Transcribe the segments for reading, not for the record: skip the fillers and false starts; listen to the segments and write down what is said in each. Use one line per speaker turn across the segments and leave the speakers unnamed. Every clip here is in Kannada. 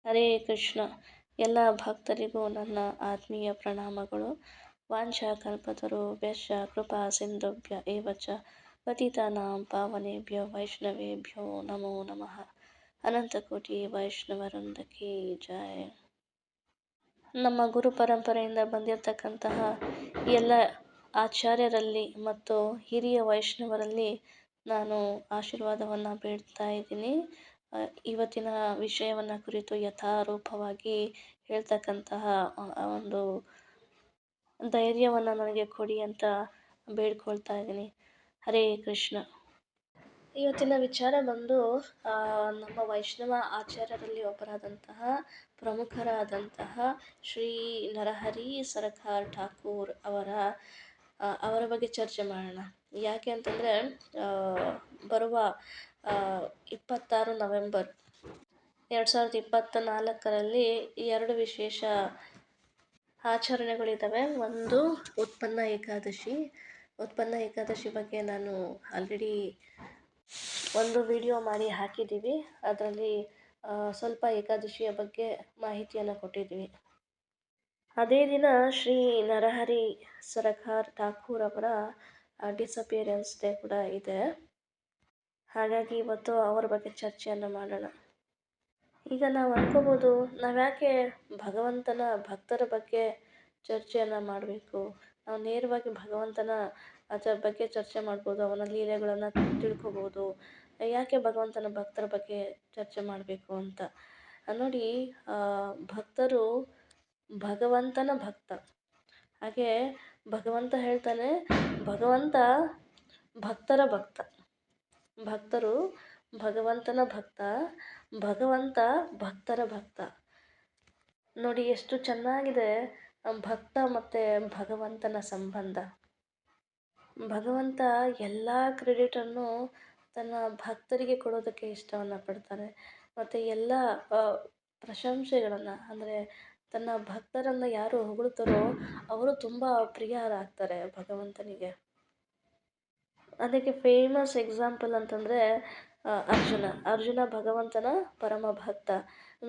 ಹರೇ ಕೃಷ್ಣ. ಎಲ್ಲ ಭಕ್ತರಿಗೂ ನನ್ನ ಆತ್ಮೀಯ ಪ್ರಣಾಮಗಳು. ವಾಂಛಾಕಲ್ಪತರುಭ್ಯಶ್ಚ ಕೃಪಾ ಸಿಂಧುಭ್ಯ ಏವ ಚ ಪತಿತಾನಾಂ ಪಾವನೇಭ್ಯೋ ವೈಷ್ಣವೇಭ್ಯೋ ನಮೋ ನಮಃ. ಅನಂತಕೋಟಿ ವೈಷ್ಣವವೃಂದಕ್ಕೆ ಜಯ. ನಮ್ಮ ಗುರು ಪರಂಪರೆಯಿಂದ ಬಂದಿರತಕ್ಕಂತಹ ಎಲ್ಲ ಆಚಾರ್ಯರಲ್ಲಿ ಮತ್ತು ಹಿರಿಯ ವೈಷ್ಣವರಲ್ಲಿ ನಾನು ಆಶೀರ್ವಾದವನ್ನು ಬೇಡ್ತಾ ಇದ್ದೀನಿ. ಇವತ್ತಿನ ವಿಷಯವನ್ನು ಕುರಿತು ಯಥಾರೂಪವಾಗಿ ಹೇಳ್ತಕ್ಕಂತಹ ಒಂದು ಧೈರ್ಯವನ್ನು ನನಗೆ ಕೊಡಿ ಅಂತ ಬೇಡ್ಕೊಳ್ತಾ ಇದ್ದೀನಿ. ಹರೇ ಕೃಷ್ಣ. ಇವತ್ತಿನ ವಿಚಾರ ಬಂದು ನಮ್ಮ ವೈಷ್ಣವ ಆಚಾರ್ಯರಲ್ಲಿ ಒಬ್ಬರಾದಂತಹ ಪ್ರಮುಖರಾದಂತಹ ಶ್ರೀ ನರಹರಿ ಸರಕಾರ್ ಠಾಕೂರ್ ಅವರ ಬಗ್ಗೆ ಚರ್ಚೆ ಮಾಡೋಣ. ಯಾಕೆ ಅಂತಂದರೆ ಬರುವ 26 ನವೆಂಬರ್ 2024ರಲ್ಲಿ 2 ವಿಶೇಷ ಆಚರಣೆಗಳಿದ್ದಾವೆ. ಒಂದು ಉತ್ಪನ್ನ ಏಕಾದಶಿ. ಉತ್ಪನ್ನ ಏಕಾದಶಿ ಬಗ್ಗೆ ನಾನು ಆಲ್ರೆಡಿ ಒಂದು ವಿಡಿಯೋ ಮಾಡಿ ಹಾಕಿದ್ದೀವಿ. ಅದರಲ್ಲಿ ಸ್ವಲ್ಪ ಏಕಾದಶಿಯ ಬಗ್ಗೆ ಮಾಹಿತಿಯನ್ನು ಕೊಟ್ಟಿದ್ದೀವಿ. ಅದೇ ದಿನ ಶ್ರೀ ನರಹರಿ ಸರಕಾರ್ ಠಾಕೂರ್ ಅವರ ಡಿಸಪಿಯರೆನ್ಸ್ ಡೇ ಕೂಡ ಇದೆ. ಹಾಗಾಗಿ ಇವತ್ತು ಅವರ ಬಗ್ಗೆ ಚರ್ಚೆಯನ್ನು ಮಾಡೋಣ. ಈಗ ನಾವು ಅನ್ಕೋಬೋದು, ನಾವ್ಯಾಕೆ ಭಗವಂತನ ಭಕ್ತರ ಬಗ್ಗೆ ಚರ್ಚೆಯನ್ನು ಮಾಡಬೇಕು? ನಾವು ನೇರವಾಗಿ ಭಗವಂತನ ಅದರ ಬಗ್ಗೆ ಚರ್ಚೆ ಮಾಡ್ಬೋದು, ಅವನ ಲೀಲೆಗಳನ್ನು ತಿಳ್ಕೊಬೋದು. ಯಾಕೆ ಭಗವಂತನ ಭಕ್ತರ ಬಗ್ಗೆ ಚರ್ಚೆ ಮಾಡಬೇಕು ಅಂತ ನೋಡಿ. ಭಕ್ತರು ಭಗವಂತನ ಭಕ್ತ. ಹಾಗೆ ಭಗವಂತ ಹೇಳ್ತಾನೆ, ಭಗವಂತ ಭಕ್ತರ ಭಕ್ತ. ಭಕ್ತರು ಭಗವಂತನ ಭಕ್ತ, ಭಗವಂತ ಭಕ್ತರ ಭಕ್ತ. ನೋಡಿ ಎಷ್ಟು ಚೆನ್ನಾಗಿದೆ ಭಕ್ತ ಮತ್ತು ಭಗವಂತನ ಸಂಬಂಧ. ಭಗವಂತ ಎಲ್ಲ ಕ್ರೆಡಿಟನ್ನು ತನ್ನ ಭಕ್ತರಿಗೆ ಕೊಡೋದಕ್ಕೆ ಇಷ್ಟವನ್ನು ಪಡ್ತಾನೆ. ಮತ್ತು ಎಲ್ಲ ಪ್ರಶಂಸೆಗಳನ್ನು, ಅಂದರೆ ತನ್ನ ಭಕ್ತರನ್ನು ಯಾರು ಹೊಗಳ್ತಾರೋ ಅವರು ತುಂಬ ಪ್ರಿಯರಾಗ್ತಾರೆ ಭಗವಂತನಿಗೆ. ಅದಕ್ಕೆ ಫೇಮಸ್ ಎಕ್ಸಾಂಪಲ್ ಅಂತಂದರೆ ಅರ್ಜುನ ಭಗವಂತನ ಪರಮ ಭಕ್ತ.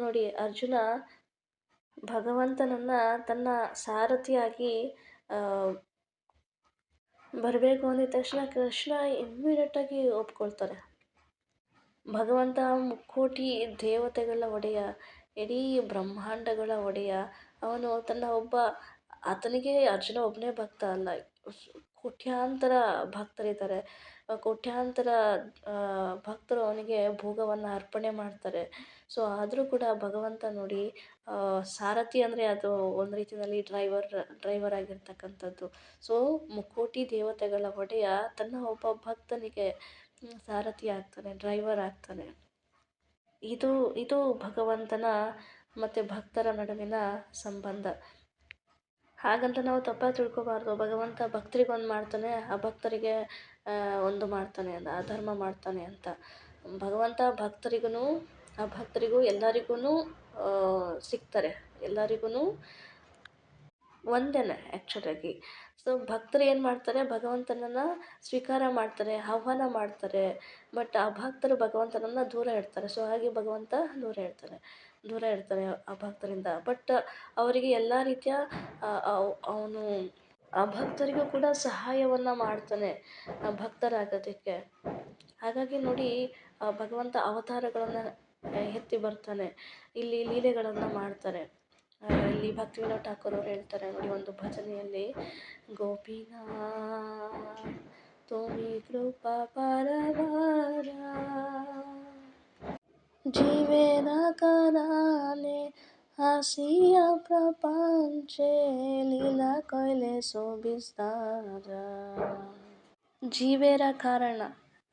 ನೋಡಿ, ಅರ್ಜುನ ಭಗವಂತನನ್ನು ತನ್ನ ಸಾರಥಿಯಾಗಿ ಬರಬೇಕು ಅಂದಿದ ತಕ್ಷಣ ಕೃಷ್ಣ ಇಮ್ಮಿಡಿಯೇಟಾಗಿ ಒಪ್ಕೊಳ್ತಾರೆ. ಭಗವಂತ ಮುಕ್ಕೋಟಿ ದೇವತೆಗಳ ಒಡೆಯ, ಇಡೀ ಬ್ರಹ್ಮಾಂಡಗಳ ಒಡೆಯ. ಅವನು ಆತನಿಗೆ ಅರ್ಜುನ ಒಬ್ಬನೇ ಭಕ್ತ ಅಲ್ಲ, ಕೋಟ್ಯಾಂತರ ಭಕ್ತರಿದ್ದಾರೆ. ಕೋಟ್ಯಾಂತರ ಭಕ್ತರು ಅವನಿಗೆ ಭೋಗವನ್ನು ಅರ್ಪಣೆ ಮಾಡ್ತಾರೆ. ಸೊ ಆದರೂ ಕೂಡ ಭಗವಂತ ನೋಡಿ, ಸಾರಥಿ ಅಂದರೆ ಅದು ಒಂದು ರೀತಿಯಲ್ಲಿ ಡ್ರೈವರ್ ಆಗಿರ್ತಕ್ಕಂಥದ್ದು. ಸೊ ಮುಕ್ಕೋಟಿ ದೇವತೆಗಳ ಒಡೆಯ ತನ್ನ ಒಬ್ಬ ಭಕ್ತನಿಗೆ ಸಾರಥಿ ಆಗ್ತಾನೆ, ಡ್ರೈವರ್ ಆಗ್ತಾನೆ. ಇದು ಭಗವಂತನ ಮತ್ತು ಭಕ್ತರ ನಡುವಿನ ಸಂಬಂಧ. ಹಾಗಂತ ನಾವು ತಪ್ಪಾಗಿ ತಿಳ್ಕೊಬಾರ್ದು. ಭಗವಂತ ಭಕ್ತರಿಗೆ ಒಂದು ಮಾಡ್ತಾನೆ, ಅಭಕ್ತರಿಗೆ ಒಂದು ಮಾಡ್ತಾನೆ, ಅಧರ್ಮ ಮಾಡ್ತಾನೆ ಅಂತ. ಭಗವಂತ ಭಕ್ತರಿಗೂ ಅಭಕ್ತರಿಗೂ ಎಲ್ಲರಿಗೂ ಸಿಗ್ತಾರೆ, ಎಲ್ಲರಿಗೂ ಒಂದೇನೆ ಆ್ಯಕ್ಚುಲಾಗಿ. ಸೊ ಭಕ್ತರು ಏನು ಮಾಡ್ತಾರೆ, ಭಗವಂತನನ್ನು ಸ್ವೀಕಾರ ಮಾಡ್ತಾರೆ, ಆಹ್ವಾನ ಮಾಡ್ತಾರೆ. ಬಟ್ ಅಭಕ್ತರು ಭಗವಂತನನ್ನು ದೂರ ಇಡ್ತಾರೆ. ಸೊ ಹಾಗೆ ಭಗವಂತ ದೂರ ಇಡ್ತಾರೆ ಅಭಕ್ತರಿಂದ. ಬಟ್ ಅವರಿಗೆ ಎಲ್ಲ ರೀತಿಯ ಅವನು ಅಭಕ್ತರಿಗೂ ಕೂಡ ಸಹಾಯವನ್ನು ಮಾಡ್ತಾನೆ ಭಕ್ತರಾಗೋದಕ್ಕೆ. ಹಾಗಾಗಿ ನೋಡಿ, ಭಗವಂತ ಅವತಾರಗಳನ್ನು ಎತ್ತಿ ಬರ್ತಾನೆ, ಇಲ್ಲಿ ಲೀಲೆಗಳನ್ನು ಮಾಡ್ತಾರೆ. ಇಲ್ಲಿ ಭಕ್ತಿವಿನೋದ್ ಠಾಕೂರ್ ಅವರು ಹೇಳ್ತಾರೆ ನೋಡಿ ಒಂದು ಭಜನೆಯಲ್ಲಿ, ಗೋಪಿನಾ ತುಮಿ ಕೃಪಾ ಪರವಾರ ಜೀವೇನ ಕರಾನೆ ಹಾಸಿಯ ಪ್ರಪಂಚೆ ಲೀಲಾ ಕೊಯ್ಲೆ ಸೋಬಿಸ್ತಾರ. ಜೀವೇರ ಕಾರಣ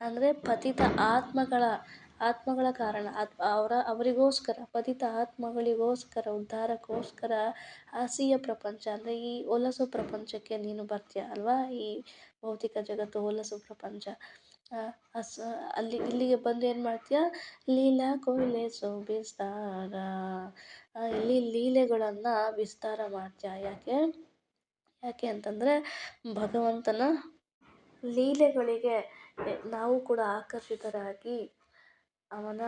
ಅಂದರೆ ಪತಿತ ಆತ್ಮಗಳ ಕಾರಣ. ಅವರಿಗೋಸ್ಕರ, ಪತಿತ ಆತ್ಮಗಳಿಗೋಸ್ಕರ, ಉದ್ಧಾರಕ್ಕೋಸ್ಕರ ಹಾಸಿಯ ಪ್ರಪಂಚ ಅಂದರೆ ಈ ಹೊಲಸು ಪ್ರಪಂಚಕ್ಕೆ ನೀನು ಬರ್ತೀಯ ಅಲ್ವಾ. ಈ ಭೌತಿಕ ಜಗತ್ತು ಹೊಲಸು ಪ್ರಪಂಚ. ಇಲ್ಲಿಗೆ ಬಂದು ಏನು ಮಾಡ್ತೀಯ, ಲೀಲಾ ಕೊಯ್ಲೆ ಸೋಬಿಸ್ತಾರ, ಇಲ್ಲಿ ಲೀಲೆಗಳನ್ನು ವಿಸ್ತಾರ ಮಾಡ್ತೀಯ. ಯಾಕೆ ಅಂತಂದರೆ ಭಗವಂತನ ಲೀಲೆಗಳಿಗೆ ನಾವು ಕೂಡ ಆಕರ್ಷಿತರಾಗಿ ಅವನ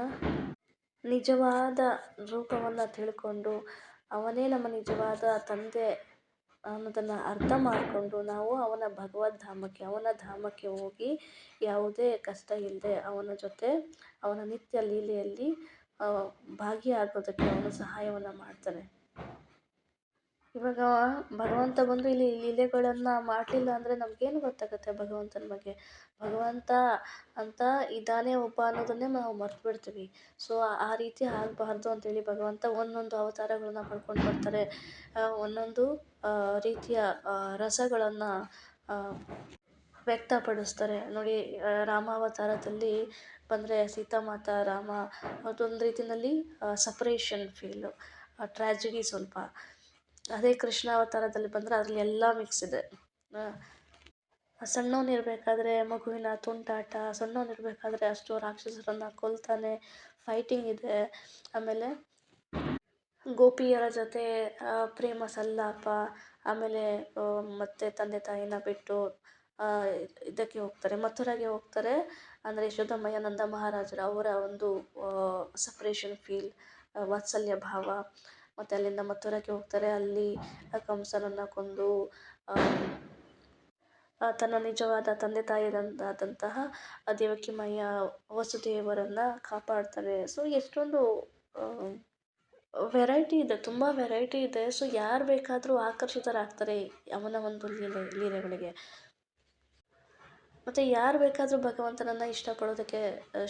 ನಿಜವಾದ ರೂಪವನ್ನು ತಿಳ್ಕೊಂಡು ಅವನೇ ನಮ್ಮ ನಿಜವಾದ ತಂದೆ ಅನ್ನೋದನ್ನು ಅರ್ಥ ಮಾಡಿಕೊಂಡು ನಾವು ಅವನ ಭಗವದ್ಧಾಮಕ್ಕೆ ಅವನ ಧಾಮಕ್ಕೆ ಹೋಗಿ ಯಾವುದೇ ಕಷ್ಟ ಇಲ್ಲದೆ ಅವನ ಜೊತೆ ಅವನ ನಿತ್ಯ ಲೀಲೆಯಲ್ಲಿ ಭಾಗಿಯಾಗೋದಕ್ಕೆ ಅವನು ಸಹಾಯವನ್ನು ಮಾಡ್ತಾನೆ. ಇವಾಗ ಭಗವಂತ ಬಂದು ಇಲ್ಲಿ ಲೀಲೆಗಳನ್ನು ಮಾಡಲಿಲ್ಲ ಅಂದರೆ ನಮಗೇನು ಗೊತ್ತಾಗುತ್ತೆ ಭಗವಂತನ ಬಗ್ಗೆ? ಭಗವಂತ ಅಂತ ಇದ್ದಾನೆ ಒಬ್ಬ ಅನ್ನೋದನ್ನೇ ನಾವು ಮರ್ತು ಬಿಡ್ತೀವಿ. ಸೊ ಆ ರೀತಿ ಆಗಬಾರ್ದು ಅಂತೇಳಿ ಭಗವಂತ ಒಂದೊಂದು ಅವತಾರಗಳನ್ನ ಪಡ್ಕೊಂಡು ಬರ್ತಾರೆ. ಒಂದೊಂದು ರೀತಿಯ ರಸಗಳನ್ನು ವ್ಯಕ್ತಪಡಿಸ್ತಾರೆ. ನೋಡಿ, ರಾಮಾವತಾರದಲ್ಲಿ ಬಂದರೆ ಸೀತಾಮಾತಾ ರಾಮ ಅದೊಂದು ರೀತಿಯಲ್ಲಿ ಸಪ್ರೇಷನ್ ಫೀಲು, ಟ್ರ್ಯಾಜಿಡಿ ಸ್ವಲ್ಪ. ಅದೇ ಕೃಷ್ಣ ಅವತಾರದಲ್ಲಿ ಬಂದರೆ ಅದರಲ್ಲಿ ಎಲ್ಲ ಮಿಕ್ಸ್ ಇದೆ. ಸಣ್ಣವನಿರಬೇಕಾದ್ರೆ ಮಗುವಿನ ತುಂಟಾಟ, ಸಣ್ಣವನಿರಬೇಕಾದ್ರೆ ಅಷ್ಟು ರಾಕ್ಷಸರನ್ನು ಕೊಲ್ತಾನೆ, ಫೈಟಿಂಗ್ ಇದೆ. ಆಮೇಲೆ ಗೋಪಿಯರ ಜೊತೆ ಪ್ರೇಮ ಸಲ್ಲಾಪ, ಆಮೇಲೆ ಮತ್ತೆ ತಂದೆ ತಾಯಿನ ಬಿಟ್ಟು ಇದಕ್ಕೆ ಹೋಗ್ತಾರೆ, ಮಥುರಾಗೆ ಹೋಗ್ತಾರೆ. ಅಂದರೆ ಯಶೋದಮ್ಮಯ್ಯ ನಂದ ಮಹಾರಾಜರು ಅವರ ಒಂದು ಸಪ್ರೇಷನ್ ಫೀಲ್, ವಾತ್ಸಲ್ಯ ಭಾವ. ಮತ್ತು ಅಲ್ಲಿಂದ ಮಥುರಾಗೆ ಹೋಗ್ತಾರೆ. ಅಲ್ಲಿ ಕಂಸನನ್ನು ಕೊಂದು ತನ್ನ ನಿಜವಾದ ತಂದೆ ತಾಯಿಯಾದಂತಹ ದೇವಕಿಮಯ್ಯ ವಸುದೇವರನ್ನು ಕಾಪಾಡ್ತಾರೆ. ಸೊ ಎಷ್ಟೊಂದು ವೆರೈಟಿ ಇದೆ, ತುಂಬ ವೆರೈಟಿ ಇದೆ. ಸೊ ಯಾರು ಬೇಕಾದರೂ ಆಕರ್ಷಿತರಾಗ್ತಾರೆ ಅವನ ಒಂದು ಲೀಲೆಗಳಿಗೆ. ಮತ್ತು ಯಾರು ಬೇಕಾದರೂ ಭಗವಂತನನ್ನು ಇಷ್ಟಪಡೋದಕ್ಕೆ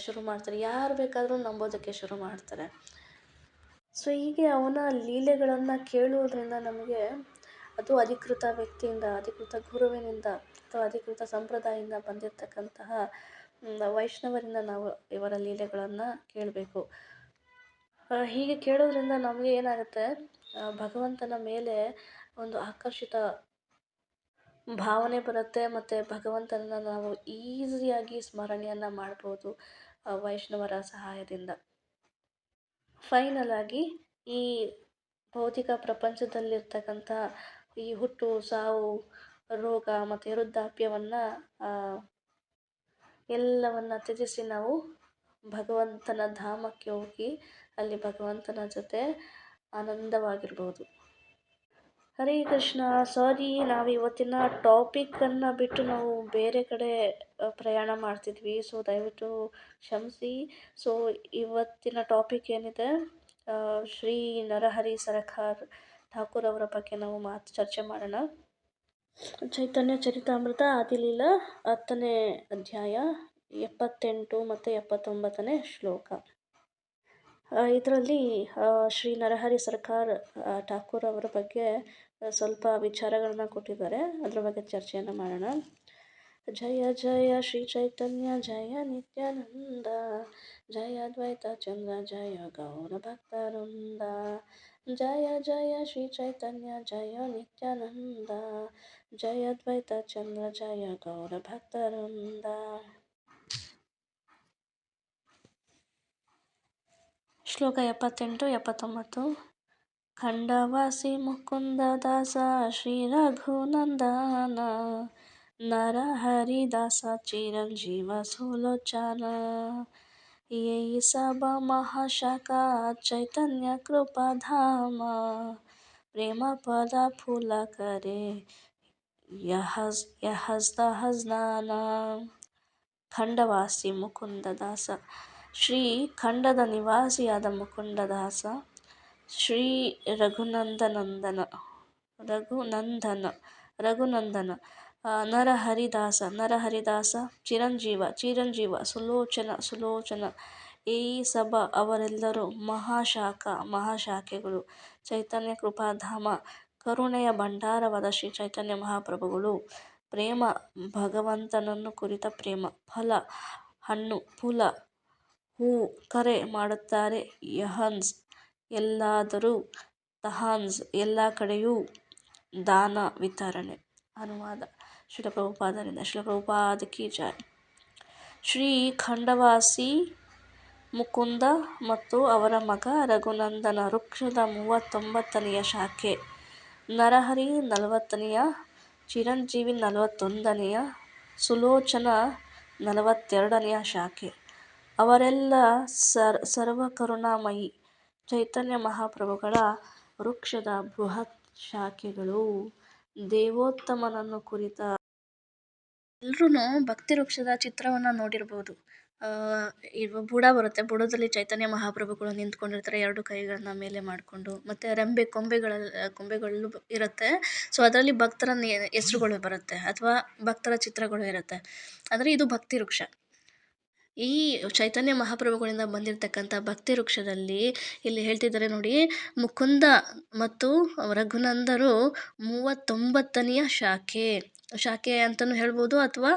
ಶುರು ಮಾಡ್ತಾರೆ, ಯಾರು ಬೇಕಾದರೂ ನಂಬೋದಕ್ಕೆ ಶುರು ಮಾಡ್ತಾರೆ. ಸೊ ಹೀಗೆ ಅವನ ಲೀಲೆಗಳನ್ನು ಕೇಳುವುದರಿಂದ ನಮಗೆ ಅದು ಅಧಿಕೃತ ವ್ಯಕ್ತಿಯಿಂದ, ಅಧಿಕೃತ ಗುರುವಿನಿಂದ ಅಥವಾ ಅಧಿಕೃತ ಸಂಪ್ರದಾಯದಿಂದ ಬಂದಿರತಕ್ಕಂತಹ ವೈಷ್ಣವರಿಂದ ನಾವು ಇವರ ಲೀಲೆಗಳನ್ನು ಕೇಳಬೇಕು. ಹೀಗೆ ಕೇಳೋದ್ರಿಂದ ನಮಗೆ ಏನಾಗುತ್ತೆ, ಭಗವಂತನ ಮೇಲೆ ಒಂದು ಆಕರ್ಷಿತ ಭಾವನೆ ಬರುತ್ತೆ. ಮತ್ತು ಭಗವಂತನನ್ನು ನಾವು ಈಸಿಯಾಗಿ ಸ್ಮರಣೆಯನ್ನು ಮಾಡ್ಬೋದು ವೈಷ್ಣವರ ಸಹಾಯದಿಂದ. ಫೈನಲ್ ಆಗಿ ಈ ಭೌತಿಕ ಪ್ರಪಂಚದಲ್ಲಿರ್ತಕ್ಕಂಥ ಈ ಹುಟ್ಟು, ಸಾವು, ರೋಗ ಮತ್ತು ವೃದ್ಧಾಪ್ಯವನ್ನು ಎಲ್ಲವನ್ನು ತ್ಯಜಿಸಿ ನಾವು ಭಗವಂತನ ಧಾಮಕ್ಕೆ ಹೋಗಿ ಅಲ್ಲಿ ಭಗವಂತನ ಜೊತೆ ಆನಂದವಾಗಿರ್ಬೋದು. ಹರೇ ಕೃಷ್ಣ. ಸಾರಿ, ನಾವು ಇವತ್ತಿನ ಟಾಪಿಕನ್ನು ಬಿಟ್ಟು ನಾವು ಬೇರೆ ಕಡೆ ಪ್ರಯಾಣ ಮಾಡ್ತಿದ್ವಿ. ಸೊ ದಯವಿಟ್ಟು ಕ್ಷಮಿಸಿ. ಸೊ ಇವತ್ತಿನ ಟಾಪಿಕ್ ಏನಿದೆ, ಶ್ರೀ ನರಹರಿ ಸರಕಾರ್ ಠಾಕೂರ್ ಅವರ ಬಗ್ಗೆ ನಾವು ಚರ್ಚೆ ಮಾಡೋಣ. ಚೈತನ್ಯ ಚರಿತಾಮೃತ ಆದಿಲೀಲಾ 10ನೇ ಅಧ್ಯಾಯ 78 ಮತ್ತು 79ನೇ ಶ್ಲೋಕ. ಇದರಲ್ಲಿ ಶ್ರೀ ನರಹರಿ ಸರಕಾರ್ ಠಾಕೂರ್ ಅವರ ಬಗ್ಗೆ ಸ್ವಲ್ಪ ವಿಚಾರಗಳನ್ನ ಕೊಟ್ಟಿದ್ದಾರೆ. ಅದರ ಬಗ್ಗೆ ಚರ್ಚೆಯನ್ನು ಮಾಡೋಣ. ಜಯ ಜಯ ಶ್ರೀ ಚೈತನ್ಯ ಜಯ ನಿತ್ಯಾನಂದ, ಜಯ ಅದ್ವೈತ ಚಂದ್ರ ಜಯ ಗೌರ ಭಕ್ತವೃಂದ, ಜಯ ಜಯ ಶ್ರೀ ಚೈತನ್ಯ ಜಯ ನಿತ್ಯಾನಂದ, ಜಯ ಅದ್ವೈತ ಚಂದ್ರ ಜಯ ಗೌರ ಭಕ್ತವೃಂದ. ಶ್ಲೋಕ 78, 79. ಖಂಡವಾಸಿ ಮುಕುಂದ ದಾಸ ಶ್ರೀ ರಘುನಂದನ, ನರಹರಿದಾಸ ಚಿರಂಜೀವ ಸುಲೋಚನ, ಯೈ ಸಬ ಮಹಾಶಾಖಾ ಚೈತನ್ಯ ಕೃಪಾಧಾಮ, ಪ್ರೇಮ ಪದ ಫೂಲ ಕರೆ ಯಹಸ್ನ. ಖಂಡವಾಸಿ ಮುಕುಂದದಾಸ, ಶ್ರೀ ಖಂಡದ ನಿವಾಸಿಯಾದ ಮುಕುಂದದಾಸ, ಶ್ರೀ ರಘುನಂದನ, ನರಹರಿದಾಸ, ಚಿರಂಜೀವ, ಸುಲೋಚನ, ಈ ಸಭ ಅವರೆಲ್ಲರೂ, ಮಹಾಶಾಖೆಗಳು, ಚೈತನ್ಯ ಕೃಪಾಧಾಮ, ಕರುಣೆಯ ಭಂಡಾರವಾದ ಶ್ರೀ ಚೈತನ್ಯ ಮಹಾಪ್ರಭುಗಳು, ಪ್ರೇಮ ಭಗವಂತನನ್ನು ಕುರಿತ ಪ್ರೇಮ, ಫಲ ಹಣ್ಣು, ಫುಲ ಹೂ, ಕರೆ ಮಾಡುತ್ತಾರೆ, ಯಹನ್ಸ್ ಎಲ್ಲಾದರೂ, ತಹಾನ್ಸ್ ಎಲ್ಲ ಕಡೆಯೂ, ದಾನ ವಿತರಣೆ. ಅನುವಾದ ಶ್ರೀಲ ಪ್ರಭುಪಾದರಿಂದ. ಶ್ರೀಲ ಪ್ರಭುಪಾದ ಕಿ ಜೈ. ಶ್ರೀ ಖಂಡವಾಸಿ ಮುಕುಂದ ಮತ್ತು ಅವರ ಮಗ ರಘುನಂದನ ವೃಕ್ಷದ 39ನೆಯ ಶಾಖೆ, ನರಹರಿ 40ನೆಯ, ಚಿರಂಜೀವಿ 41ನೆಯ, ಸುಲೋಚನ 42ನೆಯ ಶಾಖೆ, ಅವರೆಲ್ಲ ಸರ್ವಕರುಣಾಮಯಿ ಚೈತನ್ಯ ಮಹಾಪ್ರಭುಗಳ ವೃಕ್ಷದ ಬೃಹತ್ ಶಾಖೆಗಳು. ದೇವೋತ್ತಮನನ್ನು ಕುರಿತ ಎಲ್ರೂ ಭಕ್ತಿ ವೃಕ್ಷದ ಚಿತ್ರವನ್ನು ನೋಡಿರ್ಬೋದು. ಈಗ ಬುಡ ಬರುತ್ತೆ, ಬುಡದಲ್ಲಿ ಚೈತನ್ಯ ಮಹಾಪ್ರಭುಗಳು ನಿಂತ್ಕೊಂಡಿರ್ತಾರೆ, ಎರಡು ಕೈಗಳನ್ನ ಮೇಲೆ ಮಾಡಿಕೊಂಡು, ಮತ್ತು ರೆಂಬೆ ಕೊಂಬೆಗಳು ಇರುತ್ತೆ. ಸೊ ಅದರಲ್ಲಿ ಭಕ್ತರ ಹೆಸರುಗಳು ಬರುತ್ತೆ ಅಥವಾ ಭಕ್ತರ ಚಿತ್ರಗಳು ಇರುತ್ತೆ. ಅಂದರೆ ಇದು ಭಕ್ತಿ ವೃಕ್ಷ. ಈ ಚೈತನ್ಯ ಮಹಾಪ್ರಭುಗಳಿಂದ ಬಂದಿರತಕ್ಕಂಥ ಭಕ್ತಿ ವೃಕ್ಷದಲ್ಲಿ ಇಲ್ಲಿ ಹೇಳ್ತಿದ್ದಾರೆ ನೋಡಿ, ಮುಕುಂದ ಮತ್ತು ರಘುನಂದರು 39ನೇ ಶಾಖೆ ಅಂತಲೂ ಹೇಳ್ಬೋದು, ಅಥವಾ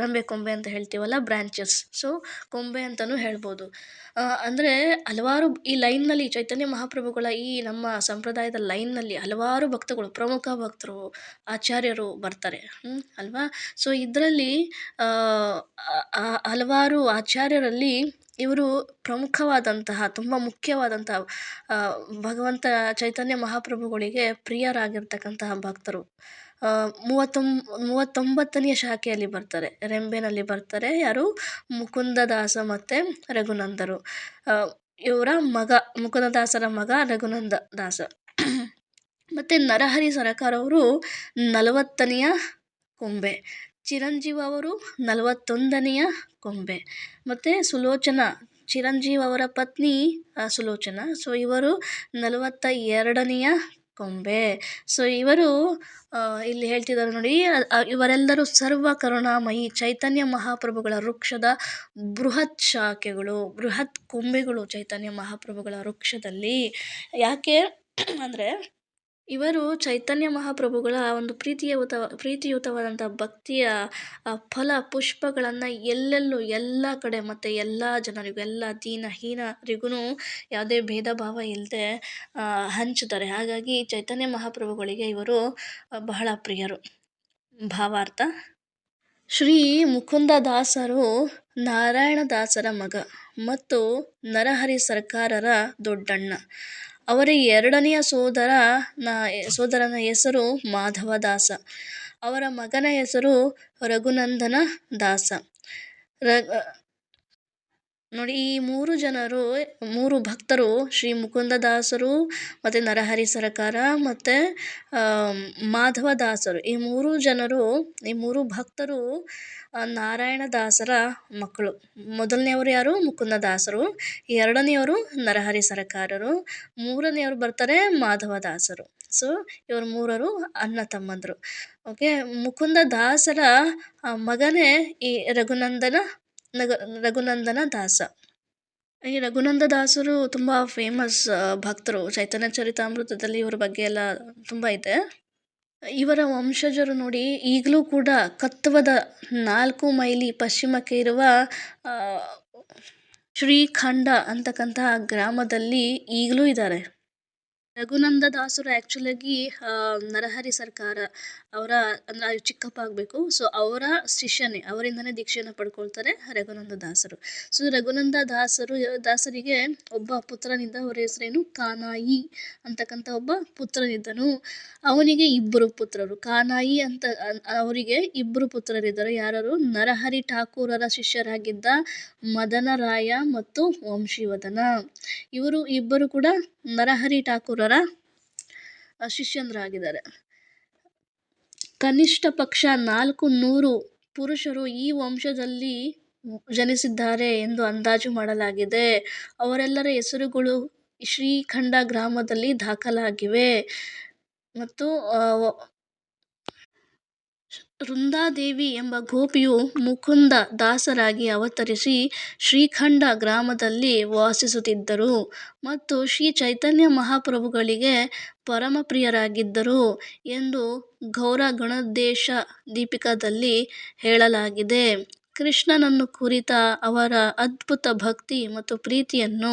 ರೆಂಬೆ ಕೊಂಬೆ ಅಂತ ಹೇಳ್ತೀವಲ್ಲ, ಬ್ರಾಂಚಸ್. ಸೊ ಕೊಂಬೆ ಅಂತಲೂ ಹೇಳ್ಬೋದು. ಅಂದರೆ ಹಲವಾರು ಈ ಲೈನ್ನಲ್ಲಿ ಚೈತನ್ಯ ಮಹಾಪ್ರಭುಗಳ ಈ ನಮ್ಮ ಸಂಪ್ರದಾಯದ ಲೈನ್ನಲ್ಲಿ ಹಲವಾರು ಭಕ್ತಗಳು, ಪ್ರಮುಖ ಭಕ್ತರು, ಆಚಾರ್ಯರು ಬರ್ತಾರೆ ಅಲ್ವಾ. ಸೊ ಇದರಲ್ಲಿ ಹಲವಾರು ಆಚಾರ್ಯರಲ್ಲಿ ಇವರು ಪ್ರಮುಖವಾದಂತಹ, ತುಂಬ ಮುಖ್ಯವಾದಂತಹ ಭಗವಂತ ಚೈತನ್ಯ ಮಹಾಪ್ರಭುಗಳಿಗೆ ಪ್ರಿಯರಾಗಿರ್ತಕ್ಕಂತಹ ಭಕ್ತರು 39ನೇ ಶಾಖೆಯಲ್ಲಿ ಬರ್ತಾರೆ, ರೆಂಬೆನಲ್ಲಿ ಬರ್ತಾರೆ. ಯಾರು? ಮುಕುಂದದಾಸ ಮತ್ತು ರಘುನಂದರು. ಇವರ ಮಗ, ಮುಕುಂದದಾಸರ ಮಗ ರಘುನಂದ ದಾಸ. ಮತ್ತು ನರಹರಿ ಸರಕಾರ ಅವರು 40ನೇ ಕೊಂಬೆ, ಚಿರಂಜೀವಿ ಅವರು 41ನೇ ಕೊಂಬೆ, ಮತ್ತು ಸುಲೋಚನಾ, ಚಿರಂಜೀವಿ ಅವರ ಪತ್ನಿ ಸುಲೋಚನಾ. ಸೊ ಇವರು 42ನೇ ಕೊಂಬೆ. ಸೊ ಇವರು ಇಲ್ಲಿ ಹೇಳ್ತಿದ್ದಾರೆ ನೋಡಿ, ಇವರೆಲ್ಲರೂ ಸರ್ವ ಕರುಣಾಮಯಿ ಚೈತನ್ಯ ಮಹಾಪ್ರಭುಗಳ ವೃಕ್ಷದ ಬೃಹತ್ ಶಾಖೆಗಳು, ಬೃಹತ್ ಕೊಂಬೆಗಳು ಚೈತನ್ಯ ಮಹಾಪ್ರಭುಗಳ ವೃಕ್ಷದಲ್ಲಿ. ಯಾಕೆ ಅಂದರೆ ಇವರು ಚೈತನ್ಯ ಮಹಾಪ್ರಭುಗಳ ಒಂದು ಪ್ರೀತಿಯುತವಾದಂಥ ಭಕ್ತಿಯ ಫಲ ಪುಷ್ಪಗಳನ್ನು ಎಲ್ಲೆಲ್ಲೂ, ಎಲ್ಲ ಕಡೆ ಮತ್ತು ಎಲ್ಲ ಜನರಿಗೂ, ಎಲ್ಲ ದೀನಹೀನರಿಗೂ ಯಾವುದೇ ಭೇದ ಭಾವ ಇಲ್ಲದೆ ಹಂಚುತ್ತಾರೆ. ಹಾಗಾಗಿ ಚೈತನ್ಯ ಮಹಾಪ್ರಭುಗಳಿಗೆ ಇವರು ಬಹಳ ಪ್ರಿಯರು. ಭಾವಾರ್ಥ: ಶ್ರೀ ಮುಕುಂದದಾಸರು ನಾರಾಯಣದಾಸರ ಮಗ ಮತ್ತು ನರಹರಿ ಸರ್ಕಾರರ ದೊಡ್ಡಣ್ಣ. ಅವರ ಎರಡನೆಯ ಸೋದರನ ಹೆಸರು ಮಾಧವದಾಸ. ಅವರ ಮಗನ ಹೆಸರು ರಘುನಂದನ ದಾಸ. ನೋಡಿ, ಈ ಮೂರು ಭಕ್ತರು, ಶ್ರೀ ಮುಕುಂದದಾಸರು ಮತ್ತು ನರಹರಿ ಸರಕಾರ ಮತ್ತು ಮಾಧವದಾಸರು, ಈ ಮೂರು ಭಕ್ತರು ನಾರಾಯಣದಾಸರ ಮಕ್ಕಳು. ಮೊದಲನೆಯವರು ಯಾರು? ಮುಕುಂದದಾಸರು. ಎರಡನೆಯವರು ನರಹರಿ ಸರಕಾರರು. ಮೂರನೆಯವರು ಬರ್ತಾರೆ ಮಾಧವದಾಸರು. ಸೊ ಇವರು ಮೂರರು ಅಣ್ಣ ತಮ್ಮಂದರು. ಓಕೆ, ಮುಕುಂದದಾಸರ ಮಗನೇ ಈ ರಘುನಂದನ ದಾಸ. ಈ ರಘುನಂದದಾಸರು ತುಂಬ ಫೇಮಸ್ ಭಕ್ತರು. ಚೈತನ್ಯ ಚರಿತಾಮೃತದಲ್ಲಿ ಇವರ ಬಗ್ಗೆ ಎಲ್ಲ ತುಂಬ ಇದೆ. ಇವರ ವಂಶಜರು ನೋಡಿ, ಈಗಲೂ ಕೂಡ ಕತ್ವದ 4 ಮೈಲಿ ಪಶ್ಚಿಮಕ್ಕೆ ಇರುವ ಶ್ರೀಖಂಡ ಅಂತಕ್ಕಂತಹ ಗ್ರಾಮದಲ್ಲಿ ಈಗಲೂ ಇದ್ದಾರೆ. ರಘುನಂದದಾಸರು ಆ್ಯಕ್ಚುಲಾಗಿ ನರಹರಿ ಸರ್ಕಾರ ಅವರ, ಅಂದರೆ ಚಿಕ್ಕಪ್ಪ ಆಗಬೇಕು. ಸೊ ಅವರ ಶಿಷ್ಯನೇ, ಅವರಿಂದನೇ ದೀಕ್ಷೆಯನ್ನು ಪಡ್ಕೊಳ್ತಾರೆ ರಘುನಂದದಾಸರು. ಸೊ ದಾಸರಿಗೆ ಒಬ್ಬ ಪುತ್ರನಿದ್ದ. ಅವರ ಹೆಸರೇನು? ಕಾನಾಯಿ ಅಂತಕ್ಕಂಥ ಒಬ್ಬ ಪುತ್ರನಿದ್ದನು. ಅವನಿಗೆ 2 ಪುತ್ರರು. ಕಾನಾಯಿ ಅಂತ ಅವರಿಗೆ 2 ಪುತ್ರರಿದ್ದರು. ಯಾರು? ನರಹರಿ ಠಾಕೂರರ ಶಿಷ್ಯರಾಗಿದ್ದ ಮದನರಾಯ ಮತ್ತು ವಂಶೀವದನ. ಇವರು ಇಬ್ಬರು ಕೂಡ ನರಹರಿ ಠಾಕೂರರ ಶಿಷ್ಯಂದ್ರಾಗಿದ್ದಾರೆ. ಕನಿಷ್ಠ ಪಕ್ಷ 400 ಪುರುಷರು ಈ ವಂಶದಲ್ಲಿ ಜನಿಸಿದ್ದಾರೆ ಎಂದು ಅಂದಾಜು ಮಾಡಲಾಗಿದೆ. ಅವರೆಲ್ಲರ ಹೆಸರುಗಳು ಶ್ರೀಖಂಡ ಗ್ರಾಮದಲ್ಲಿ ದಾಖಲಾಗಿವೆ. ಮತ್ತು ವೃಂದಾದೇವಿ ಎಂಬ ಗೋಪಿಯು ಮುಕುಂದ ದಾಸರಾಗಿ ಅವತರಿಸಿ ಶ್ರೀಖಂಡ ಗ್ರಾಮದಲ್ಲಿ ವಾಸಿಸುತ್ತಿದ್ದರು ಮತ್ತು ಶ್ರೀ ಚೈತನ್ಯ ಮಹಾಪ್ರಭುಗಳಿಗೆ ಪರಮಪ್ರಿಯರಾಗಿದ್ದರು ಎಂದು ಗೌರ ಗಣೋದ್ದೇಶ ದೀಪಿಕಾದಲ್ಲಿ ಹೇಳಲಾಗಿದೆ. ಕೃಷ್ಣನನ್ನು ಕುರಿತ ಅವರ ಅದ್ಭುತ ಭಕ್ತಿ ಮತ್ತು ಪ್ರೀತಿಯನ್ನು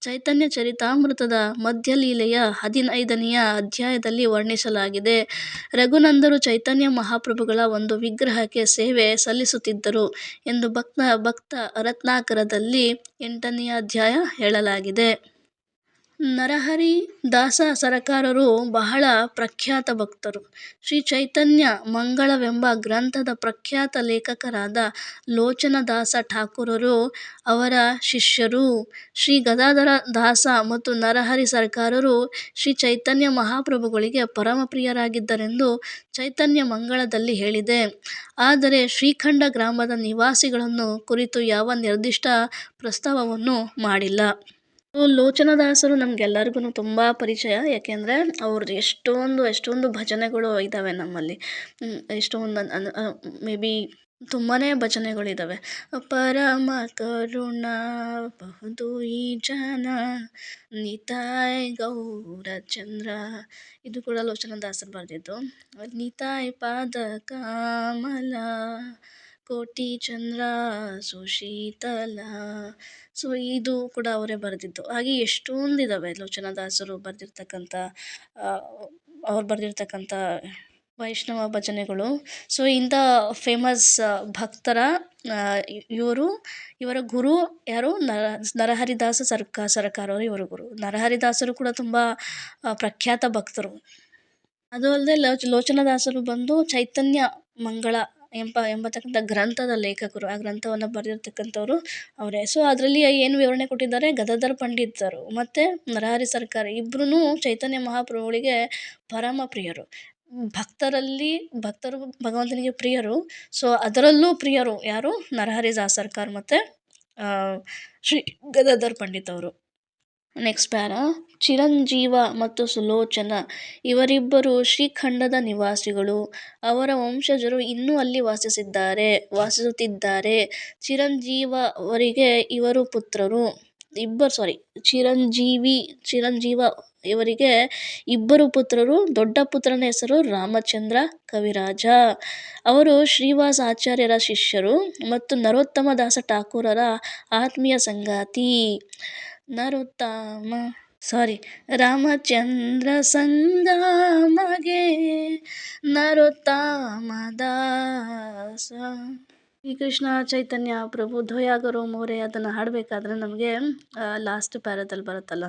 ಚೈತನ್ಯ ಚರಿತಾಮೃತದ ಮಧ್ಯಲೀಲೆಯ 15ನೇ ಅಧ್ಯಾಯದಲ್ಲಿ ವರ್ಣಿಸಲಾಗಿದೆ. ರಘುನಂದರು ಚೈತನ್ಯ ಮಹಾಪ್ರಭುಗಳ ಒಂದು ವಿಗ್ರಹಕ್ಕೆ ಸೇವೆ ಸಲ್ಲಿಸುತ್ತಿದ್ದರು ಎಂದು ಭಕ್ತ ರತ್ನಾಕರದಲ್ಲಿ 8ನೇ ಅಧ್ಯಾಯ ಹೇಳಲಾಗಿದೆ. ನರಹರಿ ದಾಸ ಸರಕಾರರು ಬಹಳ ಪ್ರಖ್ಯಾತ ಭಕ್ತರು. ಶ್ರೀ ಚೈತನ್ಯ ಮಂಗಳವೆಂಬ ಗ್ರಂಥದ ಪ್ರಖ್ಯಾತ ಲೇಖಕರಾದ ಲೋಚನದಾಸ ಠಾಕೂರರು ಅವರ ಶಿಷ್ಯರು. ಶ್ರೀ ಗದಾಧರ ದಾಸ ಮತ್ತು ನರಹರಿ ಸರಕಾರರು ಶ್ರೀ ಚೈತನ್ಯ ಮಹಾಪ್ರಭುಗಳಿಗೆ ಪರಮಪ್ರಿಯರಾಗಿದ್ದರೆಂದು ಚೈತನ್ಯ ಮಂಗಳದಲ್ಲಿ ಹೇಳಿದೆ. ಆದರೆ ಶ್ರೀಖಂಡ ಗ್ರಾಮದ ನಿವಾಸಿಗಳನ್ನು ಕುರಿತು ಯಾವ ನಿರ್ದಿಷ್ಟ ಪ್ರಸ್ತಾವವನ್ನು ಮಾಡಿಲ್ಲ. ಲೋಚನದಾಸರು ನಮಗೆಲ್ಲರಿಗೂ ತುಂಬ ಪರಿಚಯ. ಯಾಕೆಂದರೆ ಅವ್ರದ್ದು ಎಷ್ಟೊಂದು ಭಜನೆಗಳು ಇದ್ದಾವೆ ನಮ್ಮಲ್ಲಿ. ಎಷ್ಟೊಂದು ಮೇ ಬಿ ತುಂಬಾ ಭಜನೆಗಳಿದ್ದಾವೆ. ಪರಮ ಕರುಣ ಬಹುದು ಈ ಜನ ನಿತಾಯ್ ಗೌರಚಂದ್ರ, ಇದು ಕೂಡ ಲೋಚನದಾಸರು ಬರೆದಿದ್ದು. ನಿತಾಯ್ ಪಾದ ಕಮಲ ಕೋಟಿ ಚಂದ್ರ ಸುಶೀತಲ, ಸೊ ಇದು ಕೂಡ ಅವರೇ ಬರೆದಿದ್ದು. ಹಾಗೆ ಎಷ್ಟೊಂದಿದ್ದಾವೆ ಲೋಚನದಾಸರು ಬರೆದಿರ್ತಕ್ಕಂಥ ಅವ್ರು ಬರೆದಿರ್ತಕ್ಕಂಥ ವೈಷ್ಣವ ಭಜನೆಗಳು. ಸೊ ಇಂಥ ಫೇಮಸ್ ಭಕ್ತರ ಇವರ ಗುರು ಯಾರು? ನರಹರಿದಾಸ ಸರಕಾರವರು ಇವರ ಗುರು. ನರಹರಿದಾಸರು ಕೂಡ ತುಂಬ ಪ್ರಖ್ಯಾತ ಭಕ್ತರು. ಅದು ಅಲ್ಲದೆ ಲೋಚನದಾಸರು ಬಂದು ಚೈತನ್ಯ ಮಂಗಳ ಎಂಬತಕ್ಕಂಥ ಗ್ರಂಥದ ಲೇಖಕರು. ಆ ಗ್ರಂಥವನ್ನು ಬರೆದಿರ್ತಕ್ಕಂಥವ್ರು ಅವರೇ. ಸೊ ಅದರಲ್ಲಿ ಏನು ವಿವರಣೆ ಕೊಟ್ಟಿದ್ದಾರೆ? ಗದಾಧರ ಪಂಡಿತರು ಮತ್ತು ನರಹರಿ ಸರ್ಕಾರ ಇಬ್ಬರೂ ಚೈತನ್ಯ ಮಹಾಪ್ರಭುಗಳಿಗೆ ಪರಮ ಪ್ರಿಯರು. ಭಕ್ತರು ಭಗವಂತನಿಗೆ ಪ್ರಿಯರು. ಸೊ ಅದರಲ್ಲೂ ಪ್ರಿಯರು ಯಾರು? ನರಹರಿ ದಾಸ್ ಸರ್ಕಾರ್ ಮತ್ತು ಶ್ರೀ ಗದಾಧರ್ ಪಂಡಿತ್ ಅವರು. ನೆಕ್ಸ್ಟ್ ಪ್ಯಾರಾ, ಚಿರಂಜೀವ ಮತ್ತು ಸುಲೋಚನ ಇವರಿಬ್ಬರು ಶ್ರೀಖಂಡದ ನಿವಾಸಿಗಳು. ಅವರ ವಂಶಜರು ಇನ್ನೂ ಅಲ್ಲಿ ವಾಸಿಸುತ್ತಿದ್ದಾರೆ. ಚಿರಂಜೀವ ಅವರಿಗೆ ಇವರು ಪುತ್ರರು. ಚಿರಂಜೀವ ಇವರಿಗೆ ಇಬ್ಬರು ಪುತ್ರರು. ದೊಡ್ಡ ಪುತ್ರನ ಹೆಸರು ರಾಮಚಂದ್ರ ಕವಿರಾಜ. ಅವರು ಶ್ರೀವಾಸ ಆಚಾರ್ಯರ ಶಿಷ್ಯರು ಮತ್ತು ನರೋತ್ತಮ ದಾಸ ಠಾಕೂರರ ಆತ್ಮೀಯ ಸಂಗಾತಿ. ರಾಮಚಂದ್ರ ಸಂಗಮಗೆ ನರೋತ್ತಮ ದಾಸ. ಈ ಕೃಷ್ಣ ಚೈತನ್ಯ ಪ್ರಭು ದಯಾಗರೋ ಮೋರೆ ಅದನ್ನು ಹಾಡಬೇಕಾದ್ರೆ ನಮಗೆ ಲಾಸ್ಟ್ ಪ್ಯಾರದಲ್ಲಿ ಬರುತ್ತಲ್ಲ,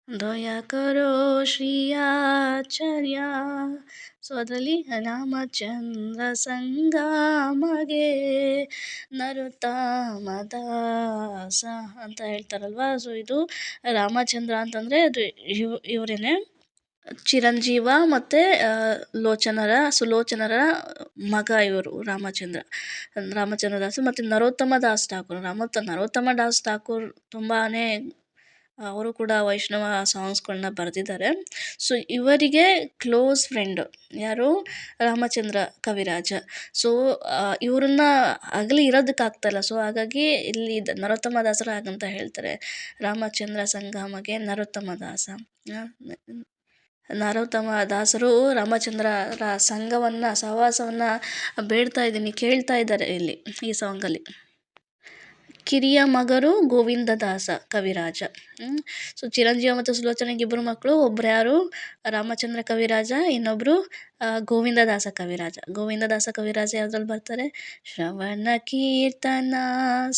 ದಯಾ ಕರೋ ಶ್ರೀ ಆಚಾರ್ಯ. ಸೊ ಅದರಲ್ಲಿ ರಾಮಚಂದ್ರ ಸಂಗಮಗೆ ನರೋತ್ತಮ ದಾಸ ಅಂತ ಹೇಳ್ತಾರಲ್ವ. ಸೊ ಇದು ರಾಮಚಂದ್ರ ಅಂತಂದರೆ ಅದು ಇವರೇನೆ, ಚಿರಂಜೀವ ಮತ್ತು ಸುಲೋಚನರ ಮಗ ಇವರು ರಾಮಚಂದ್ರ ದಾಸ್ ಮತ್ತು ನರೋತ್ತಮ ದಾಸ್ ಠಾಕೂರ್. ನರೋತ್ತಮ ದಾಸ್ ಠಾಕೂರ್ ತುಂಬಾ ಅವರು ಕೂಡ ವೈಷ್ಣವ ಸಾಂಗ್ಸ್ಗಳನ್ನ ಬರೆದಿದ್ದಾರೆ. ಸೊ ಇವರಿಗೆ ಕ್ಲೋಸ್ ಫ್ರೆಂಡ್ ಯಾರು? ರಾಮಚಂದ್ರ ಕವಿರಾಜ. ಸೊ ಇವ್ರನ್ನ ಆಗಲಿ ಇರೋದಕ್ಕಾಗ್ತಾಯಿಲ್ಲ. ಸೊ ಹಾಗಾಗಿ ಇಲ್ಲಿ ನರೋತ್ತಮ ದಾಸರು ಹಾಗಂತ ಹೇಳ್ತಾರೆ, ರಾಮಚಂದ್ರ ಸಂಗಮಗೆ ನರೋತ್ತಮ ದಾಸ. ನರೋತ್ತಮ ದಾಸರು ರಾಮಚಂದ್ರರ ಸಹವಾಸವನ್ನು ಕೇಳ್ತಾ ಇದ್ದಾರೆ ಇಲ್ಲಿ ಈ ಸಾಂಗಲ್ಲಿ. ಕಿರಿಯ ಮಗರು ಗೋವಿಂದದಾಸ ಕವಿರಾಜ. ಸೊ ಚಿರಂಜೀವ ಮತ್ತು ಸುಲೋಚನೆಗೆ ಇಬ್ಬರು ಮಕ್ಕಳು. ಒಬ್ರು ಯಾರು? ರಾಮಚಂದ್ರ ಕವಿರಾಜ, ಇನ್ನೊಬ್ರು ಗೋವಿಂದದಾಸ ಕವಿರಾಜ ಯಾವ್ದ್ರಲ್ಲಿ ಬರ್ತಾರೆ? ಶ್ರವಣ ಕೀರ್ತನ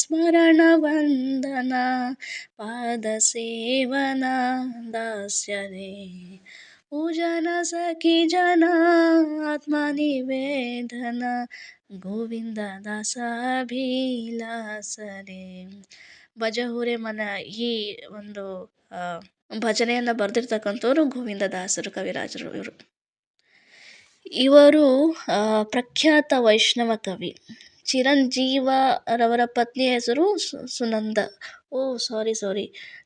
ಸ್ಮರಣ ವಂದನ ಪಾದ ಸೇವನ ದಾಸ್ಯರೇ ಪೂಜನ ಸಖಿ ಜನ ಆತ್ಮ ನಿವೇದನ ಗೋವಿಂದ ದಾಸಾಭಿಲಾಸರೇ. ಭಜಹುರೆ ಮನ ಈ ಒಂದು ಭಜನೆಯನ್ನು ಬರೆದಿರ್ತಕ್ಕಂಥವ್ರು ಗೋವಿಂದದಾಸರು ಕವಿರಾಜರು. ಇವರು ಪ್ರಖ್ಯಾತ ವೈಷ್ಣವ ಕವಿ. ಚಿರಂಜೀವರವರ ಪತ್ನಿಯ ಹೆಸರು ಸುನಂದ.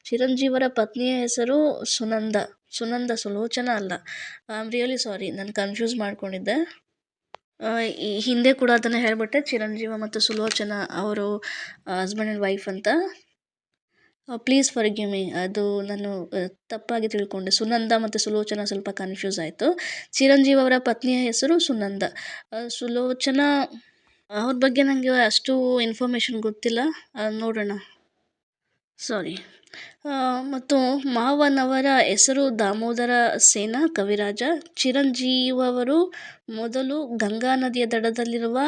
ಚಿರಂಜೀವರ ಪತ್ನಿಯ ಹೆಸರು ಸುನಂದ, ಸುಲೋಚನ ಅಲ್ಲ. ಐ ಆಮ್ ರಿಯಲಿ ಸಾರಿ, ನಾನು ಕನ್ಫ್ಯೂಸ್ ಮಾಡ್ಕೊಂಡಿದ್ದೆ. ಈ ಹಿಂದೆ ಕೂಡ ಅದನ್ನು ಹೇಳಿಬಿಟ್ಟೆ, ಚಿರಂಜೀವ ಮತ್ತು ಸುಲೋಚನ ಅವರು ಹಸ್ಬೆಂಡ್ ಆ್ಯಂಡ್ ವೈಫ್ ಅಂತ. ಪ್ಲೀಸ್ ಫರ್ಗಿವ್ ಮೀ, ಅದು ನಾನು ತಪ್ಪಾಗಿ ತಿಳ್ಕೊಂಡೆ. ಸುನಂದ ಮತ್ತು ಸುಲೋಚನ ಸ್ವಲ್ಪ ಕನ್ಫ್ಯೂಸ್ ಆಯಿತು. ಚಿರಂಜೀವ ಅವರ ಪತ್ನಿಯ ಹೆಸರು ಸುನಂದ. ಸುಲೋಚನ ಅವ್ರ ಬಗ್ಗೆ ನನಗೆ ಅಷ್ಟು ಇನ್ಫಾರ್ಮೇಷನ್ ಗೊತ್ತಿಲ್ಲ, ನೋಡೋಣ. ಮತ್ತು ಮಾವನವರ ಹೆಸರು ದಾಮೋದರ ಸೇನ ಕವಿರಾಜ. ಚಿರಂಜೀವವರು ಮೊದಲು ಗಂಗಾ ನದಿಯ ದಡದಲ್ಲಿರುವ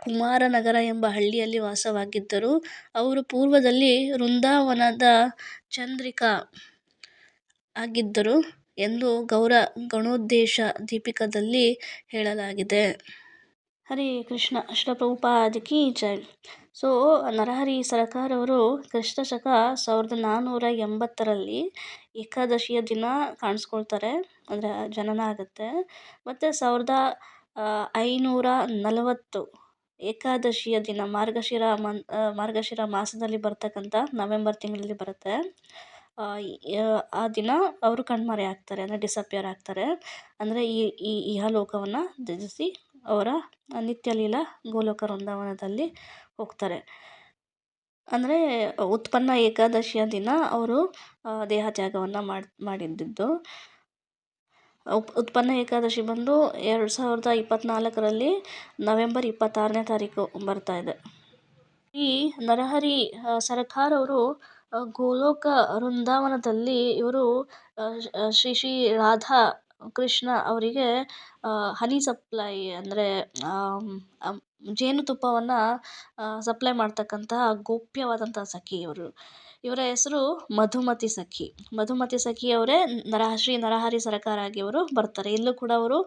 ಕುಮಾರನಗರ ಎಂಬ ಹಳ್ಳಿಯಲ್ಲಿ ವಾಸವಾಗಿದ್ದರು. ಅವರು ಪೂರ್ವದಲ್ಲಿ ವೃಂದಾವನದ ಚಂದ್ರಿಕಾ ಆಗಿದ್ದರು ಎಂದು ಗಣೋದ್ದೇಶ ದೀಪಿಕದಲ್ಲಿ ಹೇಳಲಾಗಿದೆ. ಹರೇ ಕೃಷ್ಣ. ಶ್ರೀಲ ಪ್ರಭುಪಾದ ಕಿ ಜೈ. ಸೊ ನರಹರಿ ಸರ್ಕಾರ್ ಅವರು ಕ್ರಿಸ್ತಶಕ 1480ರಲ್ಲಿ ಏಕಾದಶಿಯ ದಿನ ಕಾಣಿಸ್ಕೊಳ್ತಾರೆ, ಅಂದರೆ ಜನನ ಆಗುತ್ತೆ. ಮತ್ತು 1540 ಏಕಾದಶಿಯ ದಿನ ಮಾರ್ಗಶಿರ ಮಾಸದಲ್ಲಿ ಬರ್ತಕ್ಕಂಥ ನವೆಂಬರ್ ತಿಂಗಳಲ್ಲಿ ಬರುತ್ತೆ. ಆ ದಿನ ಅವರು ಕಣ್ಮರೆ ಆಗ್ತಾರೆ, ಅಂದರೆ ಡಿಸಪಿಯರ್ ಆಗ್ತಾರೆ. ಅಂದರೆ ಈ ಇಹಲೋಕವನ್ನು ತ್ಯಜಿಸಿ ಅವರ ನಿತ್ಯ ಲೀಲಾ ಗೋಲೋಕ ವೃಂದಾವನದಲ್ಲಿ ಹೋಗ್ತಾರೆ. ಅಂದರೆ ಉತ್ಪನ್ನ ಏಕಾದಶಿಯ ದಿನ ಅವರು ದೇಹ ತ್ಯಾಗವನ್ನು ಮಾಡಿದ್ದು. ಉತ್ಪನ್ನ ಏಕಾದಶಿ ಬಂದು 2024ರಲ್ಲಿ ನವೆಂಬರ್ 26ನೇ ತಾರೀಕು ಬರ್ತಾ ಇದೆ. ಈ ನರಹರಿ ಸರ್ಕಾರ್ ಅವರು ಗೋಲೋಕ ವೃಂದಾವನದಲ್ಲಿ ಇವರು ಶ್ರೀ ಶ್ರೀ ರಾಧಾ ಕೃಷ್ಣ ಅವರಿಗೆ ಹನಿ ಸಪ್ಲೈ, ಅಂದರೆ ಜೇನುತುಪ್ಪವನ್ನು ಸಪ್ಲೈ ಮಾಡ್ತಕ್ಕಂತಹ ಗೋಪ್ಯವಾದಂತಹ ಸಖಿ ಇವರು. ಇವರ ಹೆಸರು ಮಧುಮತಿ ಸಖಿ ಅವರೇ ಶ್ರೀ ನರಹರಿ ಸರ್ಕಾರ್ ಆಗಿ ಅವರು ಬರ್ತಾರೆ. ಇಲ್ಲೂ ಕೂಡ ಅವರು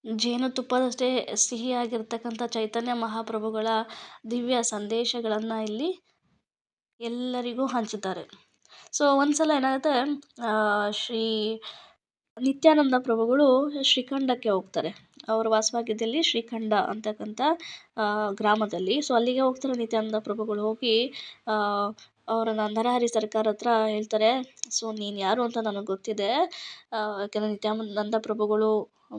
ಜೇನುತುಪ್ಪದಷ್ಟೇ ಸಿಹಿಯಾಗಿರ್ತಕ್ಕಂಥ ಚೈತನ್ಯ ಮಹಾಪ್ರಭುಗಳ ದಿವ್ಯ ಸಂದೇಶಗಳನ್ನು ಇಲ್ಲಿ ಎಲ್ಲರಿಗೂ ಹಂಚುತ್ತಾರೆ. ಸೊ ಒಂದ್ಸಲ ಏನಾಗುತ್ತೆ, ಶ್ರೀ ನಿತ್ಯಾನಂದ ಪ್ರಭುಗಳು ಶ್ರೀಖಂಡಕ್ಕೆ ಹೋಗ್ತಾರೆ. ಅವರು ವಾಸವಾಗಿದ್ದಲ್ಲಿ ಶ್ರೀಖಂಡ ಅಂತಕ್ಕಂಥ ಗ್ರಾಮದಲ್ಲಿ. ಸೊ ಅಲ್ಲಿಗೆ ಹೋಗ್ತಾರೆ ನಿತ್ಯಾನಂದ ಪ್ರಭುಗಳು. ಹೋಗಿ ಅವರ ನರಹರಿ ಸರ್ಕಾರ್ ಹತ್ರ ಹೇಳ್ತಾರೆ, ಸೊ ನೀನು ಯಾರು ಅಂತ ನನಗೆ ಗೊತ್ತಿದೆ. ಯಾಕೆಂದರೆ ನಿತ್ಯಾನಂದ ಪ್ರಭುಗಳು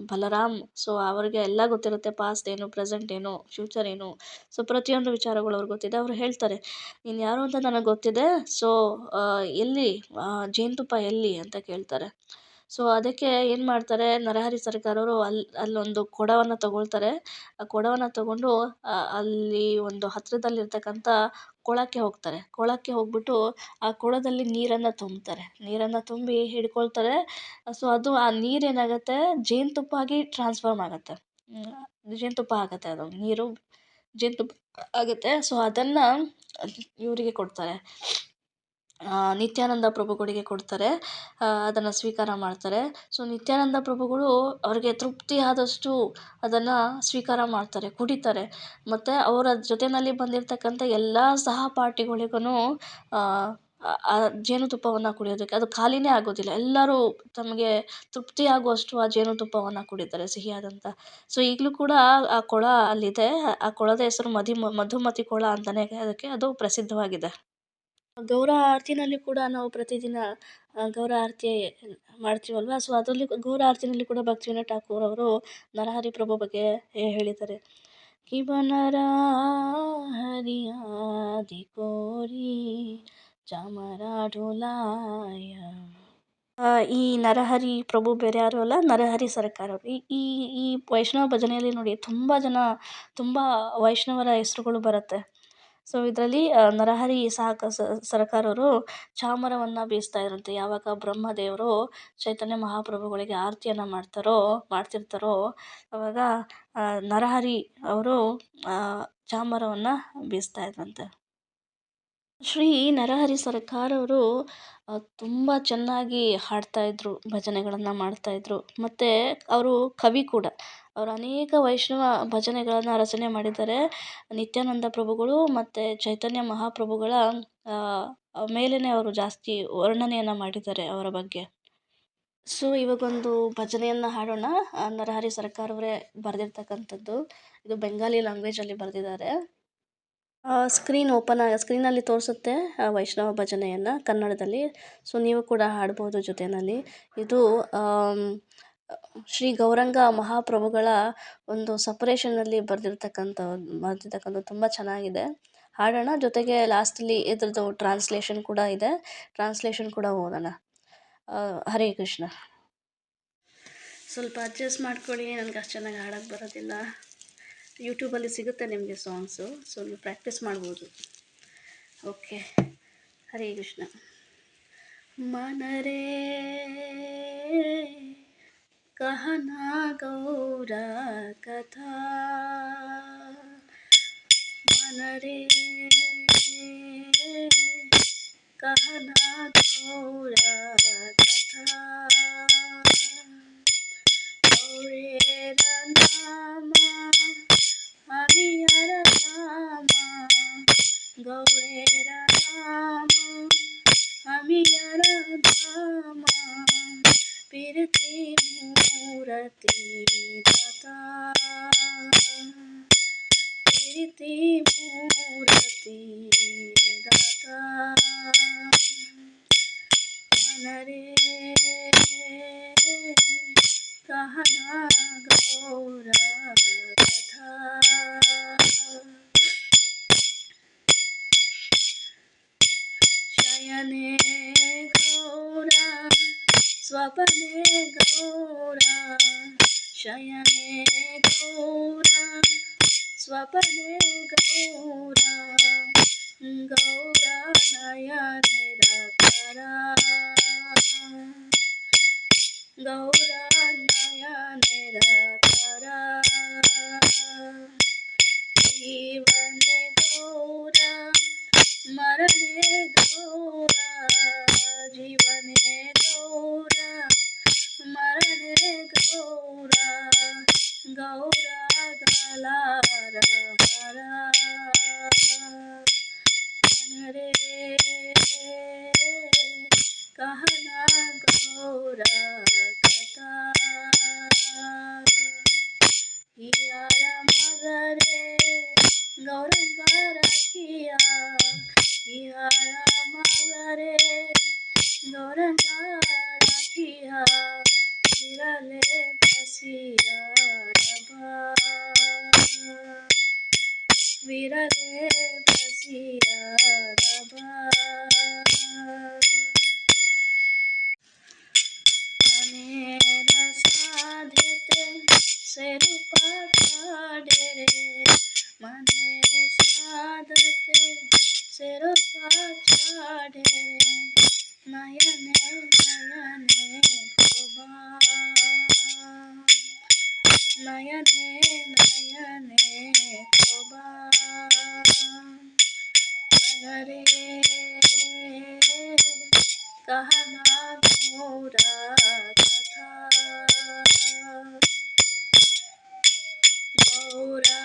ಬಲರಾಮ್, ಸೊ ಅವರಿಗೆ ಎಲ್ಲ ಗೊತ್ತಿರುತ್ತೆ, ಪಾಸ್ಟ್ ಏನು, ಪ್ರೆಸೆಂಟ್ ಏನು, ಫ್ಯೂಚರ್ ಏನು, ಸೊ ಪ್ರತಿಯೊಂದು ವಿಚಾರಗಳು ಅವ್ರಿಗೆ ಗೊತ್ತಿದೆ. ಅವರು ಹೇಳ್ತಾರೆ, ನೀನು ಯಾರು ಅಂತ ನನಗೆ ಗೊತ್ತಿದೆ, ಸೊ ಎಲ್ಲಿ ಜೇನುತುಪ್ಪ ಎಲ್ಲಿ ಅಂತ ಕೇಳ್ತಾರೆ. ಸೊ ಅದಕ್ಕೆ ಏನು ಮಾಡ್ತಾರೆ, ನರಹರಿ ಸರ್ಕಾರ್ ಅವರು ಅಲ್ಲೊಂದು ಕೊಡವನ್ನು ತಗೊಳ್ತಾರೆ. ಆ ಕೊಡವನ್ನು ತಗೊಂಡು ಅಲ್ಲಿ ಒಂದು ಹತ್ತಿರದಲ್ಲಿರ್ತಕ್ಕಂಥ ಕೊಳಕ್ಕೆ ಹೋಗ್ತಾರೆ. ಕೊಳಕ್ಕೆ ಹೋಗ್ಬಿಟ್ಟು ಆ ಕೊಳದಲ್ಲಿ ನೀರನ್ನು ತುಂಬಿ ಹಿಡ್ಕೊಳ್ತಾರೆ. ಸೊ ಅದು ಆ ನೀರೇನಾಗುತ್ತೆ, ಜೇನುತುಪ್ಪ ಆಗಿ ಟ್ರಾನ್ಸ್ಫಾರ್ಮ್ ಆಗುತ್ತೆ. ಜೇನುತುಪ್ಪ ಆಗುತ್ತೆ, ಅದು ನೀರು ಜೇನುತುಪ್ಪ ಆಗುತ್ತೆ. ಸೊ ಅದನ್ನು ಇವರಿಗೆ ಕೊಡ್ತಾರೆ, ನಿತ್ಯಾನಂದ ಪ್ರಭುಗಳಿಗೆ ಕೊಡ್ತಾರೆ. ಅದನ್ನು ಸ್ವೀಕಾರ ಮಾಡ್ತಾರೆ. ಸೊ ನಿತ್ಯಾನಂದ ಪ್ರಭುಗಳು ಅವ್ರಿಗೆ ತೃಪ್ತಿ ಆದಷ್ಟು ಅದನ್ನು ಸ್ವೀಕಾರ ಮಾಡ್ತಾರೆ, ಕುಡಿತಾರೆ. ಮತ್ತು ಅವರ ಜೊತೆಯಲ್ಲಿ ಬಂದಿರತಕ್ಕಂಥ ಎಲ್ಲ ಸಹಪಾಠಿಗಳಿಗೂ ಆ ಜೇನುತುಪ್ಪವನ್ನು ಕುಡಿಯೋದಕ್ಕೆ ಅದು ಖಾಲಿನೇ ಆಗೋದಿಲ್ಲ. ಎಲ್ಲರೂ ತಮಗೆ ತೃಪ್ತಿ ಆಗುವಷ್ಟು ಆ ಜೇನುತುಪ್ಪವನ್ನು ಕುಡಿತಾರೆ, ಸಿಹಿಯಾದಂಥ. ಸೊ ಈಗಲೂ ಕೂಡ ಆ ಕೊಳ ಅಲ್ಲಿದೆ. ಆ ಕೊಳದ ಹೆಸರು ಮಧುಮತಿ ಕೊಳ ಅಂತಲೇ ಅದಕ್ಕೆ ಅದು ಪ್ರಸಿದ್ಧವಾಗಿದೆ. ಗೌರ ಆರತಿನಲ್ಲಿ ಕೂಡ ನಾವು ಪ್ರತಿದಿನ ಗೌರ ಆರತಿ ಮಾಡ್ತೀವಲ್ವ. ಸೊ ಅದರಲ್ಲಿ ಗೌರ ಆರತಿನಲ್ಲಿ ಕೂಡ ಭಕ್ತಿವಿನೋದ್ ಠಾಕೂರ್ ಅವರು ನರಹರಿ ಪ್ರಭು ಬಗ್ಗೆ ಹೇಳಿದ್ದಾರೆ. ಕಿಬನರ ಹರಿಯಾದಿ ಕೋರಿ ಚಾಮರ ಢೋಲಾಯ. ಈ ನರಹರಿ ಪ್ರಭು ಬೇರೆ ಯಾರು ಅಲ್ಲ, ನರಹರಿ ಸರ್ಕಾರ್ ಅವರು. ಈ ವೈಷ್ಣವ ಭಜನೆಯಲ್ಲಿ ನೋಡಿ ತುಂಬ ವೈಷ್ಣವರ ಹೆಸರುಗಳು ಬರುತ್ತೆ. ಸೊ ಇದರಲ್ಲಿ ನರಹರಿ ಸರ್ಕಾರ್ ಅವರು ಚಾಮರವನ್ನು ಬೀಸ್ತಾ ಇದ್ರಂತೆ. ಯಾವಾಗ ಬ್ರಹ್ಮದೇವರು ಚೈತನ್ಯ ಮಹಾಪ್ರಭುಗಳಿಗೆ ಆರತಿಯನ್ನು ಮಾಡ್ತಿರ್ತಾರೋ ಆವಾಗ ನರಹರಿ ಅವರು ಚಾಮರವನ್ನು ಬೀಸ್ತಾ ಇದ್ರಂತೆ. ಶ್ರೀ ನರಹರಿ ಸರ್ಕಾರ್ ಅವರು ತುಂಬ ಚೆನ್ನಾಗಿ ಹಾಡ್ತಾಯಿದ್ರು, ಭಜನೆಗಳನ್ನು ಮಾಡ್ತಾಯಿದ್ರು. ಮತ್ತು ಅವರು ಕವಿ ಕೂಡ. ಅವರು ಅನೇಕ ವೈಷ್ಣವ ಭಜನೆಗಳನ್ನು ರಚನೆ ಮಾಡಿದ್ದಾರೆ. ನಿತ್ಯಾನಂದ ಪ್ರಭುಗಳು ಮತ್ತು ಚೈತನ್ಯ ಮಹಾಪ್ರಭುಗಳ ಮೇಲೇ ಅವರು ಜಾಸ್ತಿ ವರ್ಣನೆಯನ್ನು ಮಾಡಿದ್ದಾರೆ ಅವರ ಬಗ್ಗೆ. ಸೊ ಇವಾಗೊಂದು ಭಜನೆಯನ್ನು ಹಾಡೋಣ. ನರಹರಿ ಸರ್ಕಾರ್ ಅವರೇ ಬರೆದಿರ್ತಕ್ಕಂಥದ್ದು. ಇದು ಬೆಂಗಾಲಿ ಲ್ಯಾಂಗ್ವೇಜಲ್ಲಿ ಬರೆದಿದ್ದಾರೆ. ಸ್ಕ್ರೀನಲ್ಲಿ ತೋರಿಸುತ್ತೆ ವೈಷ್ಣವ ಭಜನೆಯನ್ನು ಕನ್ನಡದಲ್ಲಿ. ಸೊ ನೀವು ಕೂಡ ಹಾಡ್ಬೋದು ಜೊತೆಯಲ್ಲಿ. ಇದು ಶ್ರೀ ಗೌರಂಗ ಮಹಾಪ್ರಭುಗಳ ಒಂದು ಸಪರೇಷನಲ್ಲಿ ಬರೆದಿರ್ತಕ್ಕಂಥ ತುಂಬ ಚೆನ್ನಾಗಿದೆ. ಹಾಡೋಣ, ಜೊತೆಗೆ ಲಾಸ್ಟಲ್ಲಿ ಇದ್ರದ್ದು ಟ್ರಾನ್ಸ್ಲೇಷನ್ ಕೂಡ ಇದೆ, ಟ್ರಾನ್ಸ್ಲೇಷನ್ ಕೂಡ ಓದೋಣ. ಹರೇ ಕೃಷ್ಣ. ಸ್ವಲ್ಪ ಅಡ್ಜಸ್ಟ್ ಮಾಡ್ಕೊಳ್ಳಿ, ನನಗೆ ಅಷ್ಟು ಚೆನ್ನಾಗಿ ಹಾಡೋಕ್ಕೆ ಬರೋದಿಲ್ಲ. ಯೂಟ್ಯೂಬಲ್ಲಿ ಸಿಗುತ್ತೆ ನಿಮಗೆ ಸಾಂಗ್ಸು, ಸೊ ನೀವು ಪ್ರಾಕ್ಟೀಸ್ ಮಾಡ್ಬೋದು. ಓಕೆ, ಹರೇ ಕೃಷ್ಣ. ಮನರೇ ಕಹನಾ ಗೌರ ಕಥಾ, ಮನರೇ ಕಹನಾ ಗೌರ गौरेर नाम हमियर धाम कीर्ति मूर्ति दाता कीर्ति मूर्ति दाता मन रे कहना गौर कथा शयने गौरा स्वपने गौरा शयने गौरा स्वपने गौरा गौरा नयने रतरा गौरा नयने रतरा जीवने गौरा मरणे गौरा जीवने गौरा मरणे गौरा गौरा गलार हरा मन रे कहना गौरा कथा हियारा मगरे गौरंगा रखिया हियारा मगरे गौरंगा रखिया विरले बसिया रबा विरले बसिया रबा मनेर साधेते से रूपा छाड़े रे मनेर साधते से रूपा छाड़े रे नयने नयने शोभा नयने नयने शोभा मन रे कहना गौरा कथा गौरा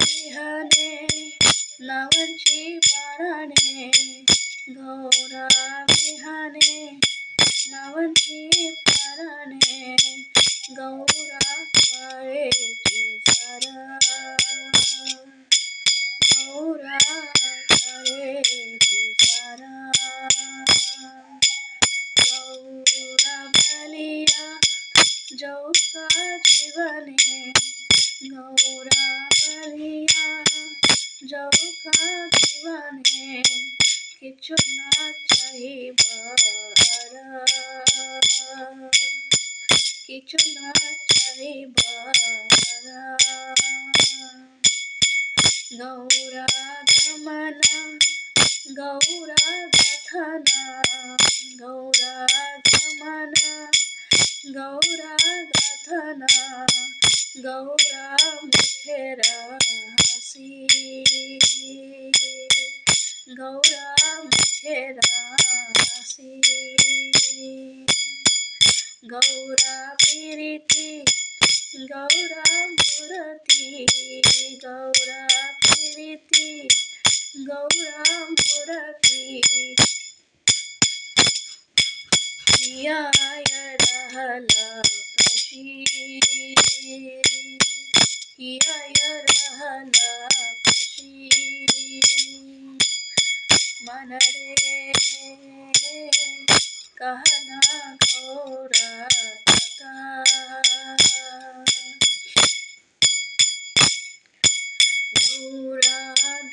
विहने नवंची पारणे गौरा विहने नवंची पारणे गौरा करेची सरा गौरा करेची सरा गौरा बलिया जौका जीवने गौरा बलिया जौका जीवने किछु ना चाहिब किछु ना चाहिब गौरा गमना गौरा गथना गौरा गमना गौरा गथना गौरा मुखेरा हसी गौरा मुखेरा हसी गौरा प्रीति गौरा मूर्ति गौरा प्रीति गौरा मूर्ति हियाय रहला पशी हियाय रहला पशी मन रे कहना गौरा कथा गौरा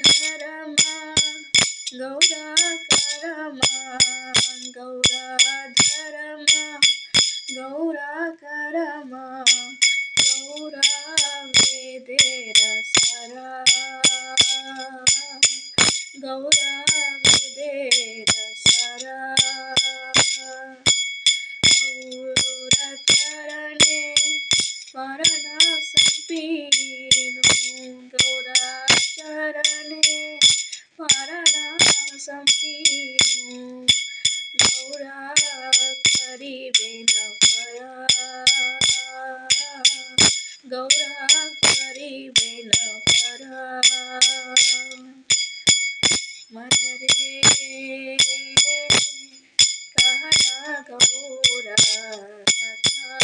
धरमा गौरा करमा गौरा धरमा गौरा करमा गौरा वेदेर सरा गौरा वेदेर सरा गौरा चरणे परणा संपीनु गौरा चरणे परणा संपीनु गौरा करिबे न परा गौरा करिबे न परा ಮನರೇ कहना गौरा कथा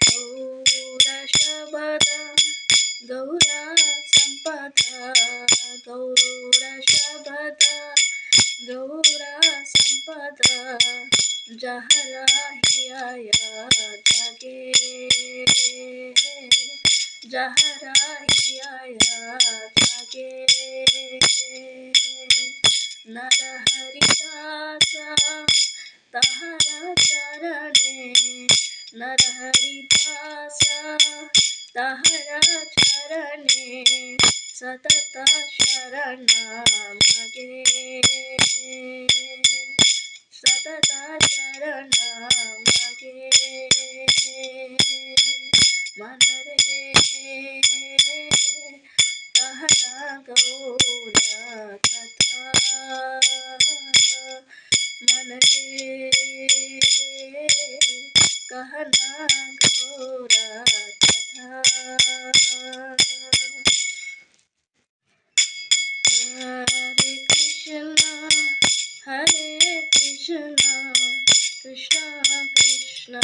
गौरा शबद गौरा संपदा गौरा शबद गौरा संपदा जहरा हिया जागे जहरा हिया जागे नरहरिदासा तहरा चरणे नरहरिदासा तहरा चरणे सतत शरण मगे सतत शरण मगे मनरे कहना गौरा कथा मनरे कहना गौरा कथा हरे कृष्णा कृष्णा कृष्णा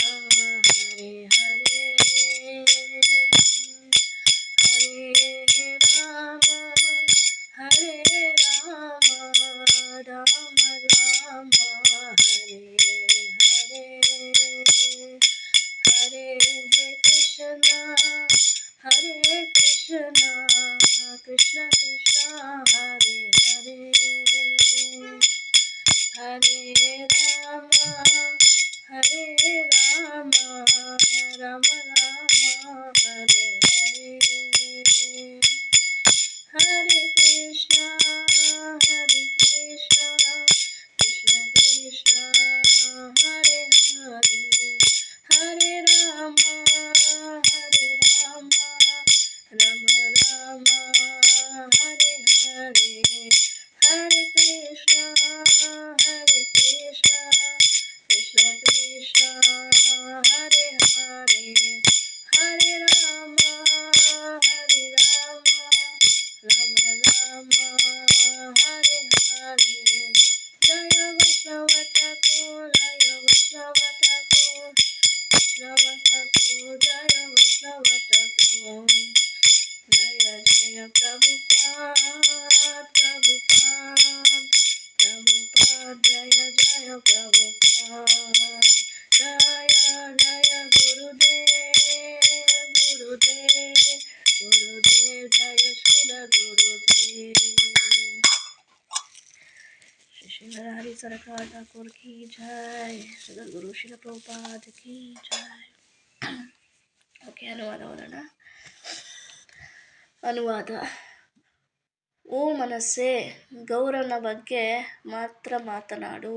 हरे हरे हरे राम राम राम हरे हरे हरे कृष्णा कृष्ण कृष्ण हरे हरे हरे राम राम राम हरे हरे हरे कृष्णा कृष्ण कृष्ण हरे हरे हरे राम राम राम हरे हरे हरे कृष्णा कृष्ण कृष्ण हरे हरे हरे राम राम राम हरे हरे जय वैष्णव ठाकुर जय वैष्णव ठाकुर वैष्णव ठाकुर जय वैष्णव ठाकुर जय जय प्रभुपाद जय जय प्रभुपाद जय जय गुरुदेव जय श्रील गुरुदेव श्री नरहरि सरकार ठाकुर की जय श्री गुरु शिल प्रभुपाद की जय ಓಕೆ ಅನುವಾದ ಓದೋಣ ಅನುವಾದ ಓ ಮನಸ್ಸೇ ಗೌರವನ ಬಗ್ಗೆ ಮಾತ್ರ ಮಾತನಾಡು.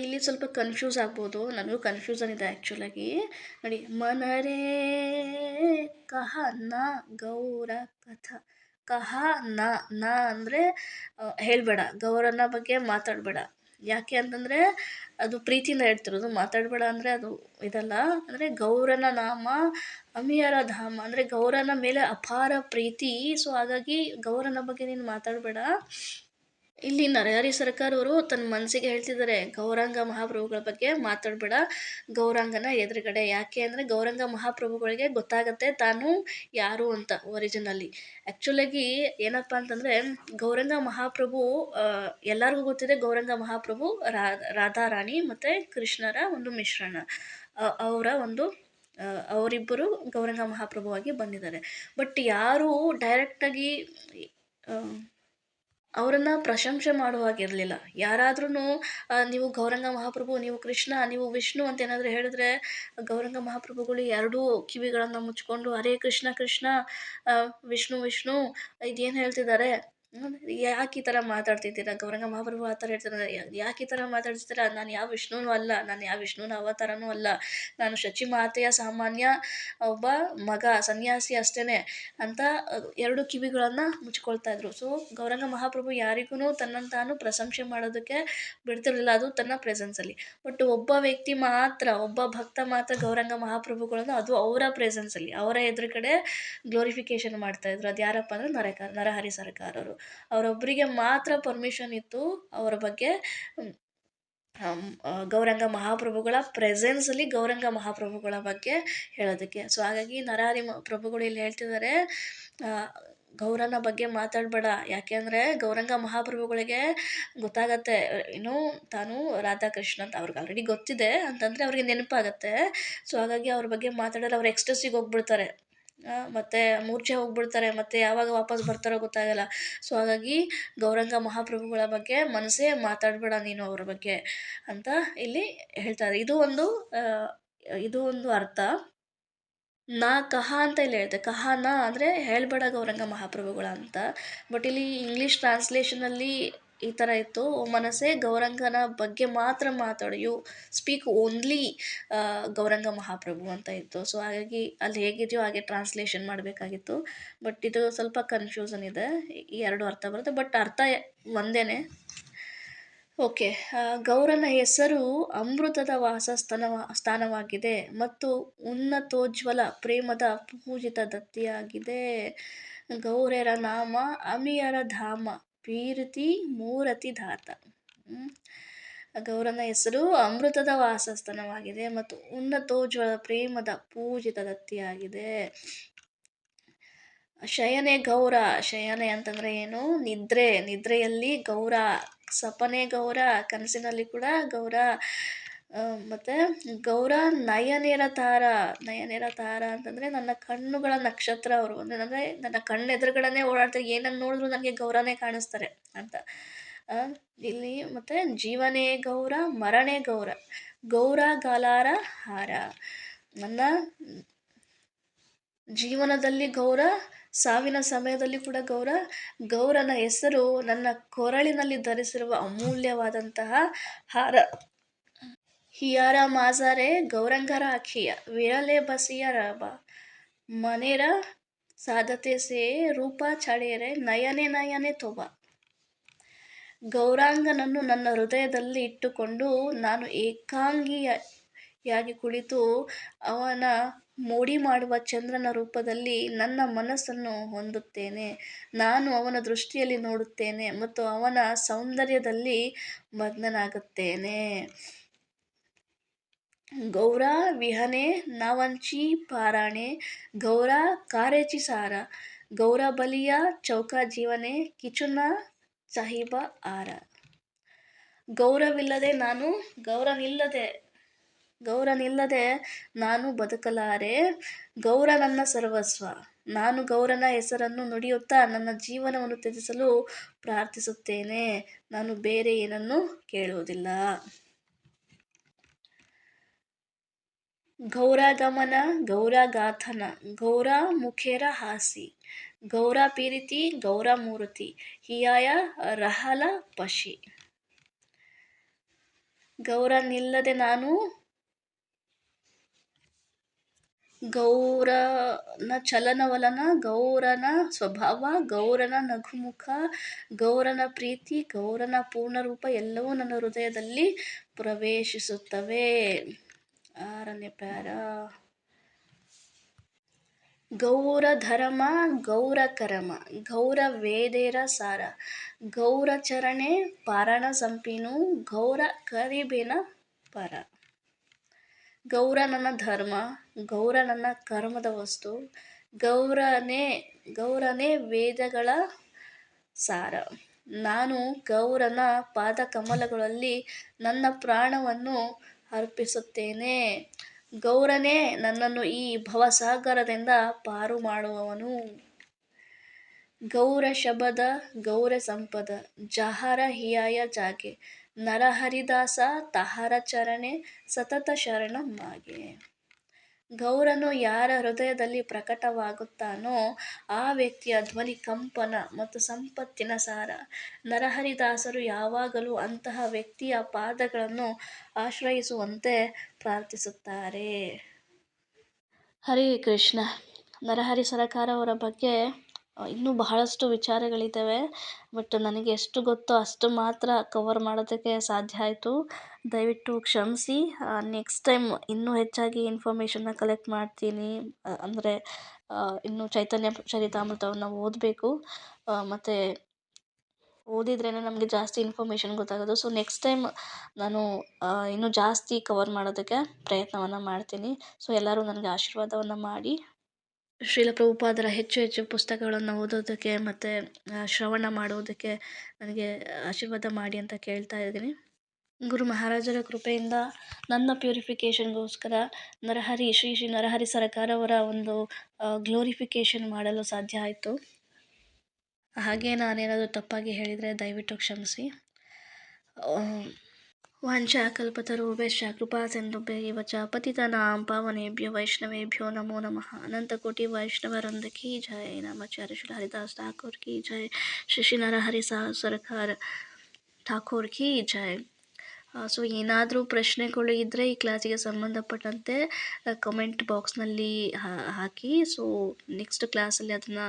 ಇಲ್ಲಿ ಸ್ವಲ್ಪ ಕನ್ಫ್ಯೂಸ್ ಆಗ್ಬೋದು, ನನಗೂ ಕನ್ಫ್ಯೂಸನ್ ಇದೆ ಆ್ಯಕ್ಚುಲಾಗಿ. ನೋಡಿ, ಮನರೇ ಕಹ ನ ಗೌರ ಕಥ ಕಹ ನ ಅಂದರೆ ಹೇಳಬೇಡ, ಗೌರವನ ಬಗ್ಗೆ ಮಾತಾಡಬೇಡ. ಯಾಕೆ ಅಂತಂದರೆ ಅದು ಪ್ರೀತಿಯಿಂದ ಹೇಳ್ತಿರೋದು. ಮಾತಾಡಬೇಡ ಅಂದರೆ ಅದು ಇದಲ್ಲ. ಅಂದರೆ ಗೌರನ ನಾಮ ಅಮಿಯರ ಧಾಮ, ಅಂದರೆ ಗೌರನ ಮೇಲೆ ಅಪಾರ ಪ್ರೀತಿ. ಸೊ ಹಾಗಾಗಿ ಗೌರನ ಬಗ್ಗೆ ನೀನು ಮಾತಾಡಬೇಡ. ಇಲ್ಲಿ ನರಹರಿ ಸರ್ಕಾರ್ ಅವರು ತನ್ನ ಮನಸ್ಸಿಗೆ ಹೇಳ್ತಿದ್ದಾರೆ, ಗೌರಾಂಗ ಮಹಾಪ್ರಭುಗಳ ಬಗ್ಗೆ ಮಾತಾಡಬೇಡ ಗೌರಾಂಗನ ಎದುರುಗಡೆ. ಯಾಕೆ ಅಂದರೆ ಗೌರಾಂಗ ಮಹಾಪ್ರಭುಗಳಿಗೆ ಗೊತ್ತಾಗತ್ತೆ ತಾನು ಯಾರು ಅಂತ ಒರಿಜಿನಲ್ಲಿ. ಆ್ಯಕ್ಚುಲಾಗಿ ಏನಪ್ಪ ಅಂತಂದರೆ ಗೌರಾಂಗ ಮಹಾಪ್ರಭು ಎಲ್ಲರಿಗೂ ಗೊತ್ತಿದೆ. ಗೌರಾಂಗ ಮಹಾಪ್ರಭು ರಾಧಾರಾಣಿ ಮತ್ತು ಕೃಷ್ಣರ ಒಂದು ಮಿಶ್ರಣ. ಅವರಿಬ್ಬರು ಗೌರಾಂಗ ಮಹಾಪ್ರಭುವಾಗಿ ಬಂದಿದ್ದಾರೆ. ಬಟ್ ಯಾರೂ ಡೈರೆಕ್ಟಾಗಿ ಅವರನ್ನು ಪ್ರಶಂಸೆ ಮಾಡುವಾಗಿರಲಿಲ್ಲ. ಯಾರಾದ್ರೂ ನೀವು ಗೌರಾಂಗ ಮಹಾಪ್ರಭು, ನೀವು ಕೃಷ್ಣ, ನೀವು ವಿಷ್ಣು ಅಂತ ಏನಾದರೂ ಹೇಳಿದ್ರೆ ಗೌರಾಂಗ ಮಹಾಪ್ರಭುಗಳು ಎರಡೂ ಕಿವಿಗಳನ್ನು ಮುಚ್ಕೊಂಡು ಹರೇ ಕೃಷ್ಣ ಕೃಷ್ಣ ವಿಷ್ಣು ವಿಷ್ಣು ಇದೇನು ಹೇಳ್ತಿದ್ದಾರೆ ಯಾಕೆ ಈ ಥರ ಮಾತಾಡ್ತಿದ್ದೀರಾ? ಗೌರಂಗ ಮಹಾಪ್ರಭು ಆ ಥರ ಹೇಳ್ತಾರೆ, ಯಾಕೆ ಈ ಥರ ಮಾತಾಡ್ತಿದ್ದೀರಾ? ನಾನು ಯಾವ ವಿಷ್ಣುನೂ ಅಲ್ಲ, ನಾನು ಯಾವ ವಿಷ್ಣುವಿನ ಅವತಾರನೂ ಅಲ್ಲ, ನಾನು ಶಚಿಮಾತೆಯ ಸಾಮಾನ್ಯ ಒಬ್ಬ ಮಗ, ಸನ್ಯಾಸಿ ಅಷ್ಟೇ ಅಂತ 2 ಕಿವಿಗಳನ್ನು ಮುಚ್ಕೊಳ್ತಾ ಇದ್ರು. ಸೊ ಗೌರಂಗ ಮಹಾಪ್ರಭು ಯಾರಿಗೂ ತನ್ನನ್ನು ತಾನು ಪ್ರಶಂಸೆ ಮಾಡೋದಕ್ಕೆ ಬಿಡ್ತಿರಲಿಲ್ಲ, ಅದು ತನ್ನ ಪ್ರೆಸೆನ್ಸಲ್ಲಿ. ಬಟ್ ಒಬ್ಬ ವ್ಯಕ್ತಿ ಮಾತ್ರ, ಒಬ್ಬ ಭಕ್ತ ಮಾತ್ರ ಗೌರಂಗ ಮಹಾಪ್ರಭುಗಳನ್ನು, ಅದು ಅವರ ಪ್ರೆಸೆನ್ಸಲ್ಲಿ, ಅವರ ಎದುರುಗಡೆ ಗ್ಲೋರಿಫಿಕೇಷನ್ ಮಾಡ್ತಾಯಿದ್ರು. ಅದು ಯಾರಪ್ಪ ಅಂದರೆ ನರಹರಿ ಸರ್ಕಾರರು. ಅವರೊಬ್ಬರಿಗೆ ಮಾತ್ರ ಪರ್ಮಿಷನ್ ಇತ್ತು ಅವರ ಬಗ್ಗೆ ಗೌರಂಗ ಮಹಾಪ್ರಭುಗಳ ಪ್ರೆಸೆನ್ಸಲ್ಲಿ ಗೌರಂಗ ಮಹಾಪ್ರಭುಗಳ ಬಗ್ಗೆ ಹೇಳೋದಕ್ಕೆ. ಸೊ ಹಾಗಾಗಿ ನರಹರಿ ಪ್ರಭುಗಳು ಇಲ್ಲಿ ಹೇಳ್ತಿದ್ದಾರೆ, ಗೌರನ ಬಗ್ಗೆ ಮಾತಾಡಬೇಡ, ಯಾಕೆಂದರೆ ಗೌರಂಗ ಮಹಾಪ್ರಭುಗಳಿಗೆ ಗೊತ್ತಾಗತ್ತೆ ಏನು ತಾನು ರಾಧಾಕೃಷ್ಣ ಅಂತ ಅವ್ರಿಗೆ ಆಲ್ರೆಡಿ ಗೊತ್ತಿದೆ ಅಂತಂದರೆ ಅವ್ರಿಗೆ ನೆನಪಾಗತ್ತೆ. ಸೊ ಹಾಗಾಗಿ ಅವ್ರ ಬಗ್ಗೆ ಮಾತಾಡಿದ್ರೆ ಅವ್ರು ಎಕ್ಸ್ಟಸಿಗೆ ಹೋಗ್ಬಿಡ್ತಾರೆ, ಮತ್ತು ಮೂರ್ಛೆ ಹೋಗ್ಬಿಡ್ತಾರೆ, ಮತ್ತು ಯಾವಾಗ ವಾಪಸ್ ಬರ್ತಾರೋ ಗೊತ್ತಾಗಲ್ಲ. ಸೊ ಹಾಗಾಗಿ ಗೌರಂಗ ಮಹಾಪ್ರಭುಗಳ ಬಗ್ಗೆ ಮನಸ್ಸೇ ಮಾತಾಡಬೇಡ ನೀನು ಅವ್ರ ಬಗ್ಗೆ ಅಂತ ಇಲ್ಲಿ ಹೇಳ್ತಾರೆ. ಇದು ಒಂದು ಅರ್ಥ. ಕಹ ಅಂತ ಇಲ್ಲಿ ಹೇಳ್ತೆ, ಕಹನ ಅಂದರೆ ಹೇಳ್ಬೇಡ ಗೌರಂಗ ಮಹಾಪ್ರಭುಗಳ ಅಂತ. ಬಟ್ ಇಲ್ಲಿ ಇಂಗ್ಲೀಷ್ ಟ್ರಾನ್ಸ್ಲೇಷನಲ್ಲಿ ಈ ಥರ ಇತ್ತು, ಮನಸ್ಸೇ ಗೌರಂಗನ ಬಗ್ಗೆ ಮಾತ್ರ ಮಾತಾಡು, ಯು ಸ್ಪೀಕ್ ಓನ್ಲಿ ಗೌರಂಗ ಮಹಾಪ್ರಭು ಅಂತ ಇತ್ತು. ಸೊ ಹಾಗಾಗಿ ಅಲ್ಲಿ ಹೇಗಿದೆಯೋ ಹಾಗೆ ಟ್ರಾನ್ಸ್ಲೇಷನ್ ಮಾಡಬೇಕಾಗಿತ್ತು. ಬಟ್ ಇದು ಸ್ವಲ್ಪ ಕನ್ಫ್ಯೂಷನ್ ಇದೆ, ಈ 2 ಅರ್ಥ ಬರುತ್ತೆ, ಬಟ್ ಅರ್ಥ ಒಂದೇ. ಓಕೆ. ಗೌರನ ಹೆಸರು ಅಮೃತದ ಸ್ಥಾನವಾಗಿದೆ ಮತ್ತು ಉನ್ನತೋಜ್ವಲ ಪ್ರೇಮದ ಪೂಜಿತ ದತ್ತಿಯಾಗಿದೆ. ಗೌರೆರ ನಾಮ ಅಮಿಯರ ಧಾಮ ಪೀರಿತಿ ಮೂರತಿ ಧಾತ. ಗೌರನ ಹೆಸರು ಅಮೃತದ ವಾಸಸ್ಥಾನವಾಗಿದೆ ಮತ್ತು ಉನ್ನತೋಜ್ವಲ ಪ್ರೇಮದ ಪೂಜಿತ ದತ್ತಿಯಾಗಿದೆ. ಶಯನೆ ಗೌರ, ಶಯನೆ ಅಂತಂದರೆ ಏನು? ನಿದ್ರೆಯಲ್ಲಿ ಗೌರ, ಸಪನೆ ಗೌರ, ಕನಸಿನಲ್ಲಿ ಕೂಡ ಗೌರ. ಮತ್ತು ಗೌರ ನಯನೇರ ತಾರ ಅಂತಂದರೆ ನನ್ನ ಕಣ್ಣುಗಳ ನಕ್ಷತ್ರ ಅವರು, ಅಂದರೆ ನನ್ನ ಕಣ್ಣೆದುರುಗಡೆ ಓಡಾಡ್ತಾರೆ, ಏನನ್ನು ನೋಡಿದ್ರು ನನಗೆ ಗೌರನೇ ಕಾಣಿಸ್ತಾರೆ ಅಂತ ಇಲ್ಲಿ. ಮತ್ತು ಜೀವನೇ ಗೌರ, ಮರಣೆ ಗೌರ, ಗೌರ ಗಾಲಾರ ಹಾರ. ನನ್ನ ಜೀವನದಲ್ಲಿ ಗೌರ, ಸಾವಿನ ಸಮಯದಲ್ಲಿ ಕೂಡ ಗೌರನ ಹೆಸರು ನನ್ನ ಕೊರಳಿನಲ್ಲಿ ಧರಿಸಿರುವ ಅಮೂಲ್ಯವಾದಂತಹ ಹಾರ. ಹಿಯಾರ ಮಾಜಾರೆ ಗೌರಂಗರ ಅಖಿಯ ವಿರಲೆ ಬಸಿಯ ರಬ ಮನೇರ ಸಾಧತೆ ಸೇ ರೂಪ ಚಡೇರೆ ನಯನೆ ತೊಬ. ಗೌರಾಂಗನನ್ನು ನನ್ನ ಹೃದಯದಲ್ಲಿ ಇಟ್ಟುಕೊಂಡು ನಾನು ಏಕಾಂಗಿಯಾಗಿ ಕುಳಿತು ಅವನ ಮೋಡಿ ಮಾಡುವ ಚಂದ್ರನ ರೂಪದಲ್ಲಿ ನನ್ನ ಮನಸ್ಸನ್ನು ಹೊಂದುತ್ತೇನೆ. ನಾನು ಅವನ ದೃಷ್ಟಿಯಲ್ಲಿ ನೋಡುತ್ತೇನೆ ಮತ್ತು ಅವನ ಸೌಂದರ್ಯದಲ್ಲಿ ಮಗ್ನನಾಗುತ್ತೇನೆ. ಗೌರ ವಿಹನೆ ನಾವಂಚಿ ಪಾರಾಣೆ ಗೌರ ಕಾರೇಚಿ ಸಾರ ಗೌರ ಬಲಿಯ ಚೌಕ ಜೀವನೆ ಕಿಚುನ ಸಾಹಿಬ ಆರ. ಗೌರನಿಲ್ಲದೆ ನಾನು ಬದುಕಲಾರೆ. ಗೌರ ನನ್ನ ಸರ್ವಸ್ವ. ನಾನು ಗೌರನ ಹೆಸರನ್ನು ನುಡಿಯುತ್ತಾ ನನ್ನ ಜೀವನವನ್ನು ತ್ಯಜಿಸಲು ಪ್ರಾರ್ಥಿಸುತ್ತೇನೆ. ನಾನು ಬೇರೆ ಏನನ್ನೂ ಕೇಳುವುದಿಲ್ಲ. ಗೌರಗಮನ, ಗೌರಗಾಥನ, ಗೌರ ಮುಖೇರ ಹಾಸಿ, ಗೌರ ಪೀರಿತಿ, ಗೌರ ಮೂರ್ತಿ, ಹಿಯಾಯ ರಹಲ ಪಶಿ. ಗೌರನಿಲ್ಲದೆ ನಾನು, ಗೌರನ ಚಲನವಲನ, ಗೌರನ ಸ್ವಭಾವ, ಗೌರನ ನಗುಮುಖ, ಗೌರನ ಪ್ರೀತಿ, ಗೌರನ ಪೂರ್ಣರೂಪ ಎಲ್ಲವೂ ನನ್ನ ಹೃದಯದಲ್ಲಿ ಪ್ರವೇಶಿಸುತ್ತವೆ. 6ನೇ ಪ್ಯಾರ. ಗೌರ ಧರ್ಮ, ಗೌರ ಕರಮ, ಗೌರ ವೇದೇರ ಸಾರ, ಗೌರ ಚರಣೆ ಪಾರಣ ಸಂಪೀನು, ಗೌರ ಕರಿಬೇನ ಪರ. ಗೌರ ನನ್ನ ಧರ್ಮ, ಗೌರ ನನ್ನ ಕರ್ಮದ ವಸ್ತು, ಗೌರನೇ ವೇದಗಳ ಸಾರ. ನಾನು ಗೌರನ ಪಾದಕಮಲಗಳಲ್ಲಿ ನನ್ನ ಪ್ರಾಣವನ್ನು ಅರ್ಪಿಸುತ್ತೇನೆ. ಗೌರನೇ ನನ್ನನ್ನು ಈ ಭವಸಾಗರದಿಂದ ಪಾರು ಮಾಡುವವನು. ಗೌರ ಶಬದ, ಗೌರ ಸಂಪದ, ಜಹರ ಹಿಯಾಯ ಜಾಗೆ, ನರಹರಿದಾಸ ತಹರ ಚರಣೆ ಸತತ ಶರಣ ಮಾಗೆ. ಗೌರನು ಯಾರ ಹೃದಯದಲ್ಲಿ ಪ್ರಕಟವಾಗುತ್ತಾನೋ ಆ ವ್ಯಕ್ತಿಯ ಧ್ವನಿ ಕಂಪನ ಮತ್ತು ಸಂಪತ್ತಿನ ಸಾರ. ನರಹರಿದಾಸರು ಯಾವಾಗಲೂ ಅಂತಹ ವ್ಯಕ್ತಿಯ ಪಾದಗಳನ್ನು ಆಶ್ರಯಿಸುವಂತೆ ಪ್ರಾರ್ಥಿಸುತ್ತಾರೆ. ಹರೇ ಕೃಷ್ಣ. ನರಹರಿ ಸರಕಾರ ಅವರ ಬಗ್ಗೆ ಇನ್ನೂ ಬಹಳಷ್ಟು ವಿಚಾರಗಳಿದ್ದಾವೆ, ಬಟ್ ನನಗೆ ಎಷ್ಟು ಗೊತ್ತೋ ಅಷ್ಟು ಮಾತ್ರ ಕವರ್ ಮಾಡೋದಕ್ಕೆ ಸಾಧ್ಯ ಆಯಿತು. ದಯವಿಟ್ಟು ಕ್ಷಮಿಸಿ. ನೆಕ್ಸ್ಟ್ ಟೈಮ್ ಇನ್ನೂ ಹೆಚ್ಚಾಗಿ ಇನ್ಫಾರ್ಮೇಷನ್ನ ಕಲೆಕ್ಟ್ ಮಾಡ್ತೀನಿ. ಅಂದರೆ ಇನ್ನು ಚೈತನ್ಯ ಚರಿತಾಮೃತವನ್ನು ಓದಬೇಕು, ಮತ್ತು ಓದಿದ್ರೇ ನಮಗೆ ಜಾಸ್ತಿ ಇನ್ಫಾರ್ಮೇಷನ್ ಗೊತ್ತಾಗೋದು. ಸೊ ನೆಕ್ಸ್ಟ್ ಟೈಮ್ ನಾನು ಇನ್ನೂ ಜಾಸ್ತಿ ಕವರ್ ಮಾಡೋದಕ್ಕೆ ಪ್ರಯತ್ನವನ್ನು ಮಾಡ್ತೀನಿ. ಸೊ ಎಲ್ಲರೂ ನನಗೆ ಆಶೀರ್ವಾದವನ್ನು ಮಾಡಿ. ಶ್ರೀಲ ಪ್ರಭುಪಾದರ ಹೆಚ್ಚು ಹೆಚ್ಚು ಪುಸ್ತಕಗಳನ್ನು ಓದೋದಕ್ಕೆ ಮತ್ತು ಶ್ರವಣ ಮಾಡೋದಕ್ಕೆ ನನಗೆ ಆಶೀರ್ವಾದ ಮಾಡಿ ಅಂತ ಕೇಳ್ತಾ ಇದ್ದೀನಿ. ಗುರು ಮಹಾರಾಜರ ಕೃಪೆಯಿಂದ ನನ್ನ ಪ್ಯೂರಿಫಿಕೇಷನ್ಗೋಸ್ಕರ ಶ್ರೀ ಶ್ರೀ ನರಹರಿ ಸರಕಾರ ಅವರ ಒಂದು ಗ್ಲೋರಿಫಿಕೇಷನ್ ಮಾಡಲು ಸಾಧ್ಯ ಆಯಿತು. ಹಾಗೆ ನಾನೇನಾದರೂ ತಪ್ಪಾಗಿ ಹೇಳಿದರೆ ದಯವಿಟ್ಟು ಕ್ಷಮಿಸಿ. ವಾಂಛಾಕಲ್ಪತರುಭ್ಯಶ್ಚ ಕೃಪಾ ಸಿಂಧುಭ್ಯ ಚ ಪತಿತಾನಾಂ ಪಾವನೇಭ್ಯೋ ವೈಷ್ಣವೇಭ್ಯೋ ನಮೋ ನಮಃ. ಅನಂತಕೋಟಿ ವೈಷ್ಣವವೃಂದ ಕಿ ಜೈ. ನಮಾಚಾರ್ಯ ಶ್ರೀ ಹರಿದಾಸ್ ಠಾಕೂರ್ ಕಿ ಜೈ. ಶ್ರೀ ನರಹರಿ ಸರಕಾರ ಠಾಕೂರ್ ಕಿ ಜೈ. ಸೊ ಏನಾದರೂ ಪ್ರಶ್ನೆಗಳು ಇದ್ದರೆ ಈ ಕ್ಲಾಸಿಗೆ ಸಂಬಂಧಪಟ್ಟಂತೆ ಕಮೆಂಟ್ ಬಾಕ್ಸ್ನಲ್ಲಿ ಹಾಕಿ. ಸೊ ನೆಕ್ಸ್ಟ್ ಕ್ಲಾಸಲ್ಲಿ ಅದನ್ನು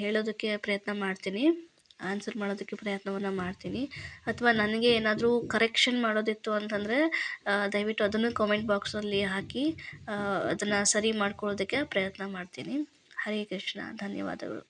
ಹೇಳೋದಕ್ಕೆ ಪ್ರಯತ್ನ ಮಾಡ್ತೀನಿ, ಆನ್ಸರ್ ಮಾಡೋದಕ್ಕೆ ಪ್ರಯತ್ನವನ್ನು ಮಾಡ್ತೀನಿ. ಅಥವಾ ನನಗೆ ಏನಾದರೂ ಕರೆಕ್ಷನ್ ಮಾಡೋದಿತ್ತು ಅಂತಂದರೆ ದಯವಿಟ್ಟು ಅದನ್ನು ಕಾಮೆಂಟ್ ಬಾಕ್ಸಲ್ಲಿ ಹಾಕಿ ಅದನ್ನು ಸರಿ ಮಾಡ್ಕೊಳ್ಳೋದಕ್ಕೆ ಪ್ರಯತ್ನ ಮಾಡ್ತೀನಿ. ಹರೇ ಕೃಷ್ಣ. ಧನ್ಯವಾದಗಳು.